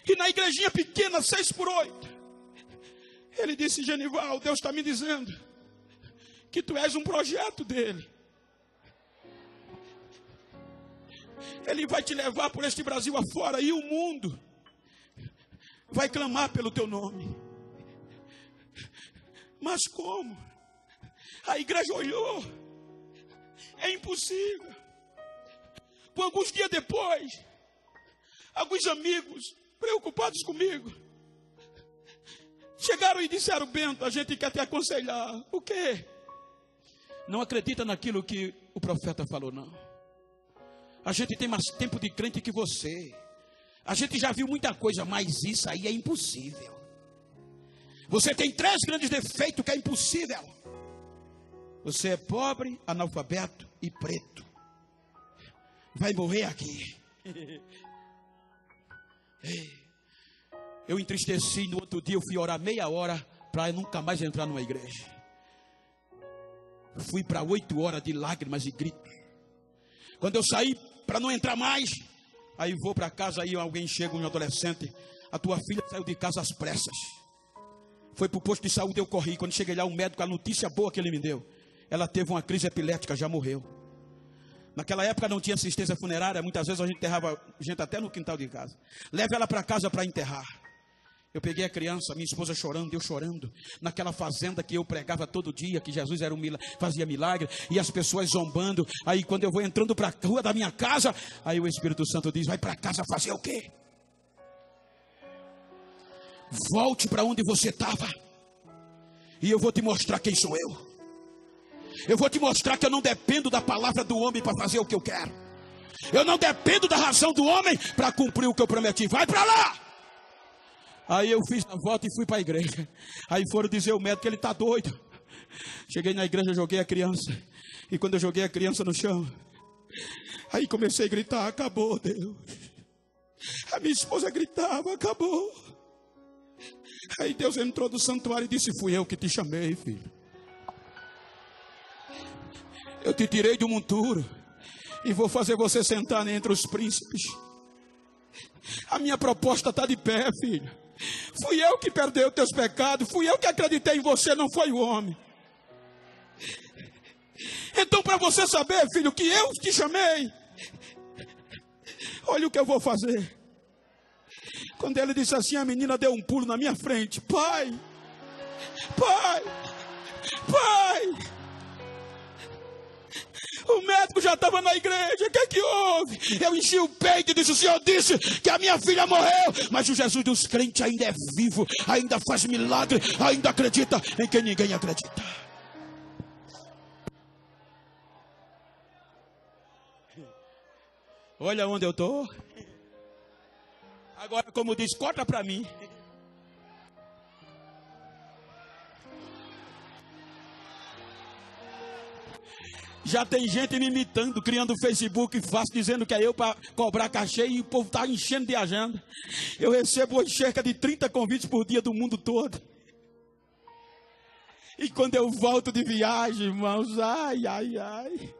e na igrejinha pequena, 6x8, ele disse: Genival, Deus está me dizendo que tu és um projeto dele. Ele vai te levar por este Brasil afora, e o mundo vai clamar pelo teu nome. Mas como? A igreja olhou. É impossível. Por alguns dias depois, alguns amigos preocupados comigo chegaram e disseram: Bento, a gente quer te aconselhar. O quê? Não acredita naquilo que o profeta falou, não. A gente tem mais tempo de crente que você. A gente já viu muita coisa, mas isso aí é impossível. Você tem 3 grandes defeitos que é impossível. Você é pobre, analfabeto e preto. Vai morrer aqui. Eu entristeci. No outro dia eu fui orar meia hora para nunca mais entrar numa igreja. Fui para 8 horas de lágrimas e gritos. Quando eu saí para não entrar mais, aí vou para casa, aí alguém chega, um adolescente: a tua filha saiu de casa às pressas, foi para o posto de saúde. Eu corri. Quando cheguei lá, o médico, a notícia boa que ele me deu: ela teve uma crise epilética, já morreu. Naquela época não tinha assistência funerária. Muitas vezes a gente enterrava gente até no quintal de casa. Leve ela para casa para enterrar. Eu peguei a criança, minha esposa chorando, eu chorando, naquela fazenda que eu pregava todo dia, que Jesus era fazia milagre, e as pessoas zombando. Aí quando eu vou entrando para a rua da minha casa, aí o Espírito Santo diz: vai para casa fazer o quê? Volte para onde você estava, e eu vou te mostrar quem sou eu. Eu vou te mostrar que eu não dependo da palavra do homem para fazer o que eu quero. Eu não dependo da razão do homem para cumprir o que eu prometi. Vai para lá! Aí eu fiz a volta e fui para a igreja. Aí foram dizer ao médico que ele está doido. Cheguei na igreja, joguei a criança. E quando eu joguei a criança no chão, aí comecei a gritar: acabou, Deus. A minha esposa gritava: acabou. Aí Deus entrou do santuário e disse: fui eu que te chamei, filho. Eu te tirei do monturo e vou fazer você sentar entre os príncipes. A minha proposta está de pé, filho. Fui eu que perdeu teus pecados. Fui eu que acreditei em você, não foi o homem. Então, para você saber, filho, que eu te chamei, olha o que eu vou fazer. Quando ele disse assim, a menina deu um pulo na minha frente: pai, pai, pai. O médico já estava na igreja. O que é que houve? Eu enchi o peito e disse: o Senhor disse que a minha filha morreu, mas o Jesus dos crentes ainda é vivo, ainda faz milagre, ainda acredita em quem ninguém acredita. Olha onde eu estou. Agora, como diz, corta para mim. Já tem gente me imitando, criando Facebook fácil, dizendo que é eu para cobrar cachê, e o povo está enchendo de agenda. Eu recebo hoje cerca de 30 convites por dia do mundo todo. E quando eu volto de viagem, irmãos, ai, ai, ai.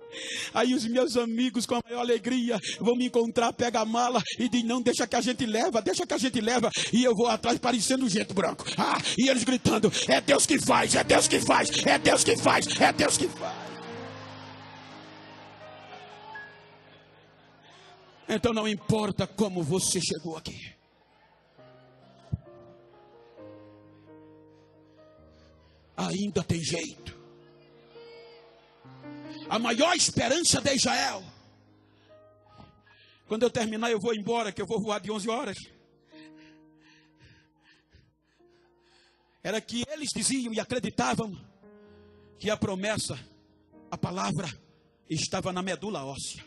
Aí os meus amigos, com a maior alegria, vão me encontrar, pega a mala e diz: não, deixa que a gente leva, deixa que a gente leva. E eu vou atrás parecendo um jeito branco. E eles gritando: é Deus que faz, é Deus que faz, é Deus que faz, é Deus que faz. Então não importa como você chegou aqui. Ainda tem jeito. A maior esperança de Israel. Quando eu terminar eu vou embora, que eu vou voar de 11 horas. Era que eles diziam e acreditavam que a promessa, a palavra, estava na medula óssea.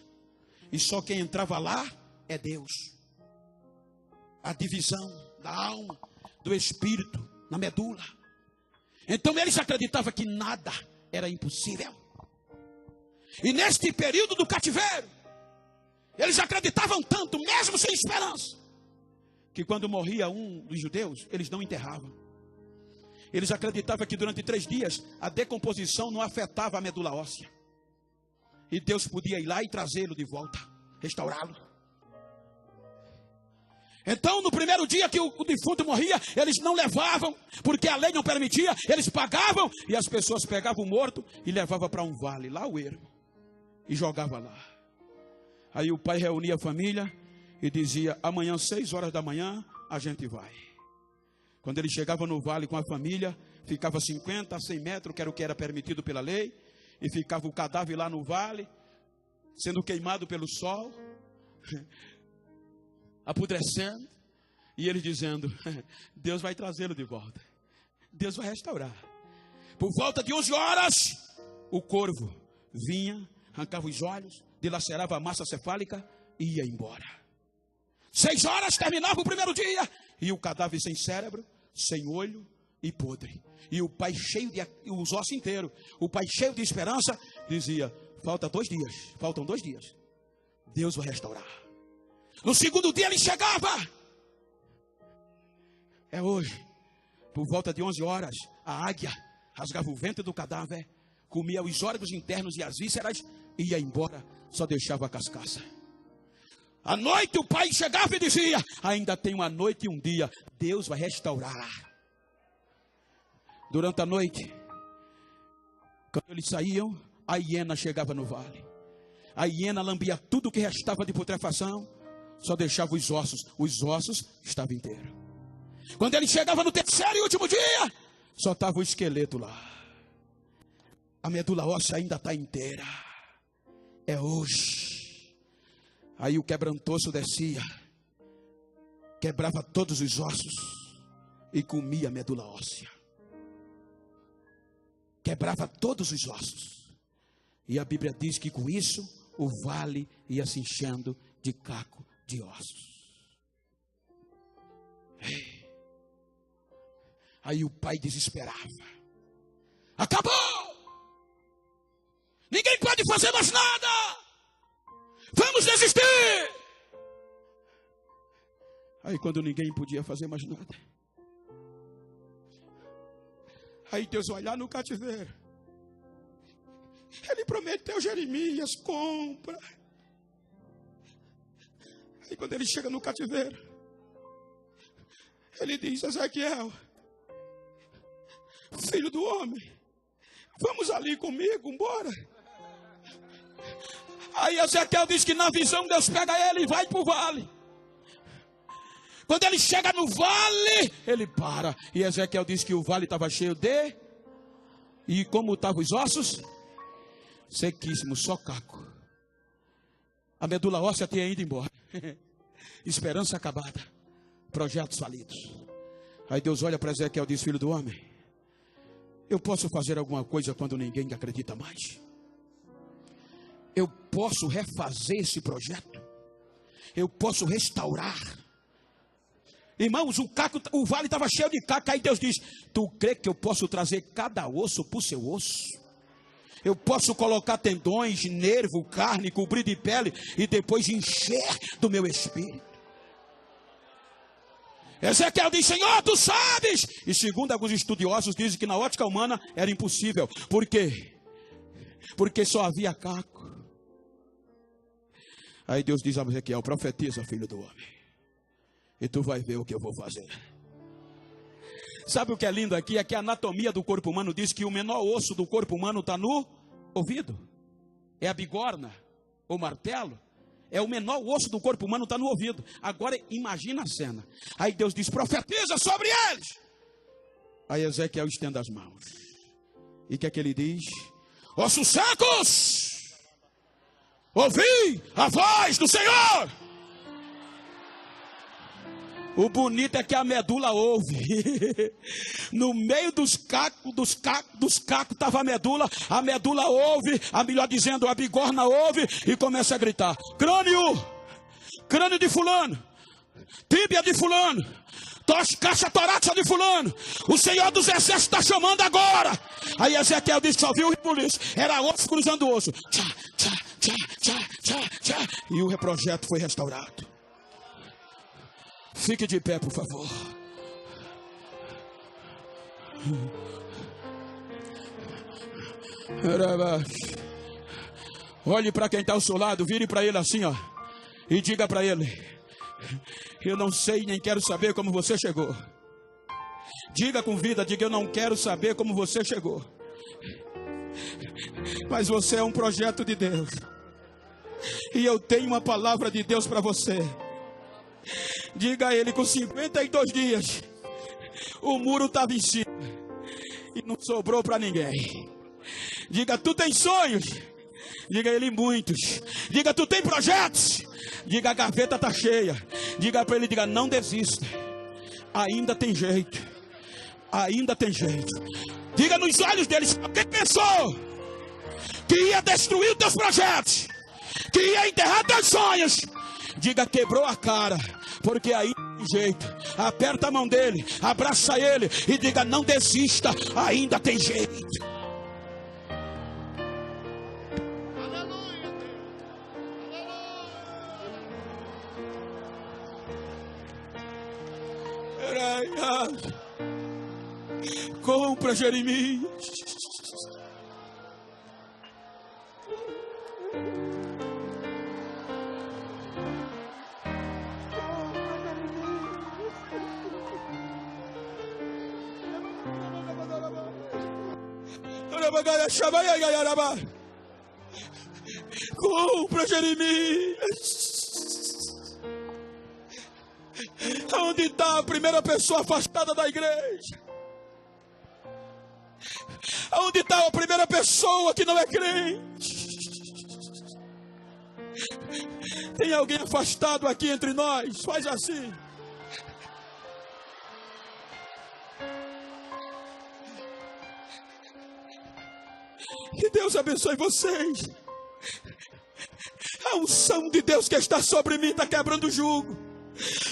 E só quem entrava lá é Deus. A divisão da alma, do espírito, na medula. Então eles acreditavam que nada era impossível. E neste período do cativeiro, eles acreditavam tanto, mesmo sem esperança, que quando morria um dos judeus, eles não enterravam. Eles acreditavam que durante 3 dias a decomposição não afetava a medula óssea. E Deus podia ir lá e trazê-lo de volta, restaurá-lo. Então, no primeiro dia que o defunto morria, eles não levavam, porque a lei não permitia, eles pagavam, e as pessoas pegavam o morto e levavam para um vale, lá o ermo, e jogava lá. Aí o pai reunia a família e dizia: amanhã, 6 horas da manhã, a gente vai. Quando ele chegava no vale com a família, ficava 50 a 100 metros, que era o que era permitido pela lei, e ficava o cadáver lá no vale, sendo queimado pelo sol, apodrecendo, e ele dizendo: Deus vai trazê-lo de volta, Deus vai restaurar. Por volta de 11 horas, o corvo vinha, arrancava os olhos, dilacerava a massa cefálica e ia embora. 6 horas terminava o primeiro dia, e o cadáver sem cérebro, sem olho e podre. E o pai cheio de os ossos inteiros, o pai cheio de esperança, dizia: faltam 2 dias, Deus vai restaurar. No segundo dia ele chegava. É hoje, por volta de 11 horas, a águia rasgava o ventre do cadáver, comia os órgãos internos e as vísceras, e ia embora, só deixava a carcaça. À noite o pai chegava e dizia: ainda tem uma noite e um dia, Deus vai restaurar. Durante a noite, quando eles saíam, a hiena chegava no vale. A hiena lambia tudo que restava de putrefação, só deixava os ossos estavam inteiros. Quando ele chegava no terceiro e último dia, só estava o esqueleto lá. A medula óssea ainda está inteira. É hoje. Aí o quebrantoso descia, quebrava todos os ossos e comia a medula óssea. Quebrava todos os ossos. E a Bíblia diz que com isso o vale ia se enchendo de caco de ossos. Aí o pai desesperava: acabou! Ninguém pode fazer mais nada! Vamos desistir! Aí quando ninguém podia fazer mais nada, aí Deus vai lá no cativeiro. Ele prometeu Jeremias: compra. Aí quando ele chega no cativeiro, ele diz: Ezequiel, filho do homem, vamos ali comigo, embora. Aí Ezequiel diz que na visão Deus pega ele e vai para o vale. Quando ele chega no vale, ele para. E Ezequiel diz que o vale estava cheio de... E como estavam os ossos? Sequíssimos, só caco. A medula óssea tinha ido embora. Esperança acabada. Projetos falidos. Aí Deus olha para Ezequiel e diz: filho do homem, eu posso fazer alguma coisa quando ninguém acredita mais? Eu posso refazer esse projeto? Eu posso restaurar. Irmãos, o vale estava cheio de caco. Aí Deus diz: tu crê que eu posso trazer cada osso para o seu osso? Eu posso colocar tendões, nervo, carne, cobrir de pele e depois encher do meu espírito. Ezequiel diz: Senhor, tu sabes. E segundo alguns estudiosos dizem que na ótica humana era impossível. Por quê? Porque só havia caco. Aí Deus diz a Ezequiel: profetiza, filho do homem, e tu vai ver o que eu vou fazer. Sabe o que é lindo aqui? É que a anatomia do corpo humano diz que o menor osso do corpo humano está no ouvido. É a bigorna, o martelo. É o menor osso do corpo humano, está no ouvido. Agora imagina a cena. Aí Deus diz: profetiza sobre eles. Aí Ezequiel estende as mãos. E o que é que ele diz? Ossos secos, ouvi a voz do Senhor. O bonito é que a medula ouve. No meio dos cacos estava a medula ouve, melhor dizendo, a bigorna ouve e começa a gritar: crânio de fulano, tíbia de fulano, caixa torácica de fulano, o Senhor dos Exércitos está chamando agora. Aí Ezequiel disse que só viu o rebuliço, era osso cruzando osso. Tchá, tchá, tchá, tchá, tchá, tchá. E o projeto foi restaurado. Fique de pé, por favor. Olhe para quem está ao seu lado, vire para ele assim, ó, e diga para ele: eu não sei nem quero saber como você chegou. Diga com vida, diga: eu não quero saber como você chegou, mas você é um projeto de Deus, e eu tenho uma palavra de Deus para você. Diga a ele: com 52 dias o muro estava em cima e não sobrou para ninguém. Diga: tu tem sonhos. Diga a ele: muitos. Diga: tu tem projetos. Diga: a gaveta está cheia. Diga para ele, diga: não desista, ainda tem jeito, ainda tem jeito. Diga nos olhos deles: quem pensou que ia destruir os teus projetos, que ia enterrar teus sonhos, diga: quebrou a cara, porque aí tem jeito. Aperta a mão dele, abraça ele e diga: não desista, ainda tem jeito. Compra Jeremias. Compra Jeremias. Onde está a primeira pessoa afastada da igreja? Onde está a primeira pessoa que não é crente? Tem alguém afastado aqui entre nós? Faz assim. Que Deus abençoe vocês. A unção de Deus que está sobre mim está quebrando o jugo.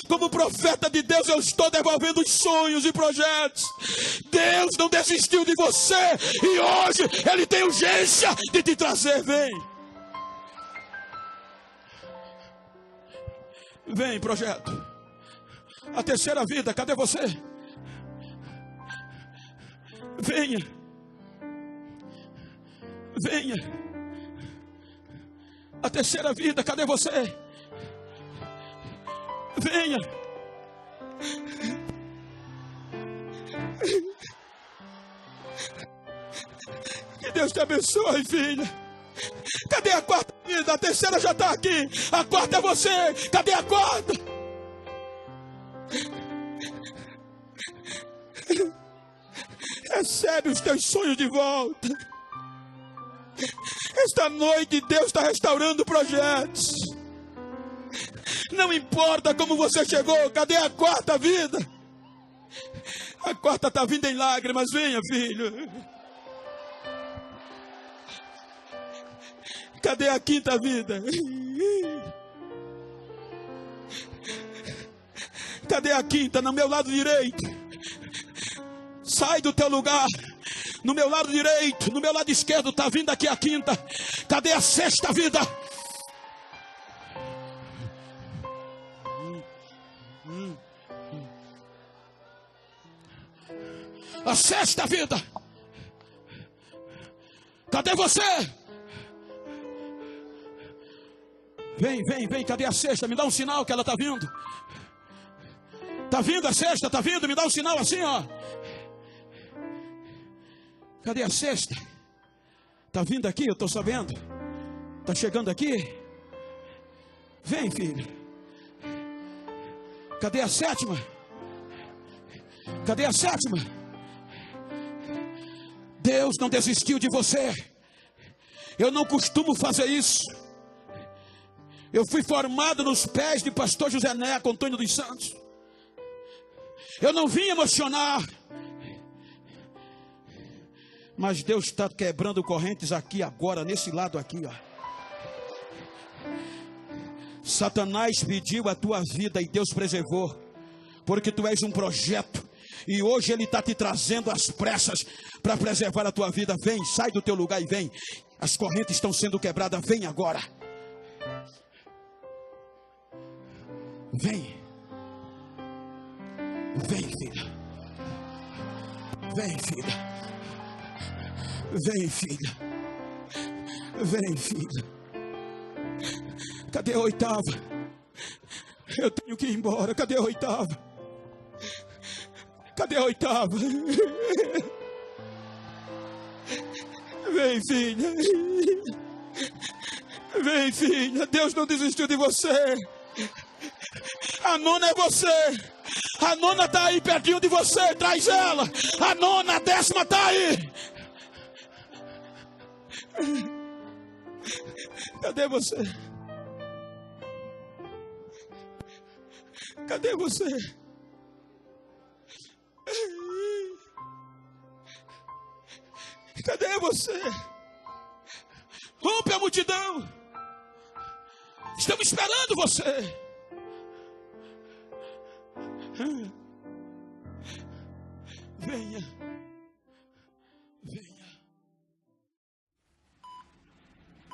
Como profeta de Deus, eu estou devolvendo os sonhos e projetos. Deus não desistiu de você, e hoje Ele tem urgência de te trazer. Vem, projeto. A terceira vida, cadê você? Venha. Venha. A terceira vida, cadê você? Venha. Que Deus te abençoe, filha. Cadê a quarta vida? A terceira já está aqui. A quarta é você. Cadê a quarta? Recebe os teus sonhos de volta. Esta noite Deus está restaurando projetos. Não importa como você chegou, cadê a quarta vida? A quarta está vindo em lágrimas. Venha, filho. Cadê a quinta vida? Cadê a quinta? No meu lado direito. Sai do teu lugar. No meu lado direito, no meu lado esquerdo está vindo aqui a quinta. Cadê a sexta vida? A sexta vida. Cadê você? Vem, cadê a sexta? Me dá um sinal que ela está vindo. Está vindo a sexta, está vindo, me dá um sinal assim, ó. Cadê a sexta? Está vindo aqui, eu estou sabendo. Está chegando aqui. Vem, filho. Cadê a sétima? Cadê a sétima? Deus não desistiu de você. Eu não costumo fazer isso. Eu fui formado nos pés de pastor José Neco Antônio dos Santos. Eu não vim emocionar. Mas Deus está quebrando correntes aqui agora, nesse lado aqui, ó. Satanás pediu a tua vida e Deus preservou, porque tu és um projeto. E hoje Ele está te trazendo às pressas para preservar a tua vida. Vem, sai do teu lugar e vem. As correntes estão sendo quebradas, vem agora. Vem. Vem, filha. Vem, filha. Vem, filha. Vem, filha. Cadê a oitava? Eu tenho que ir embora. Cadê a oitava? Cadê a oitava? Vem, filha. Vem, filha. Deus não desistiu de você. A nona é você. A nona está aí pertinho de você. Traz ela. A nona, a décima está aí. Cadê você? Cadê você? Cadê você? Rompe a multidão. Estamos esperando você. Venha. Venha.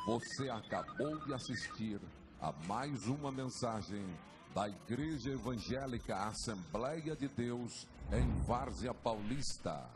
Você acabou de assistir a mais uma mensagem da Igreja Evangélica Assembleia de Deus em Várzea Paulista.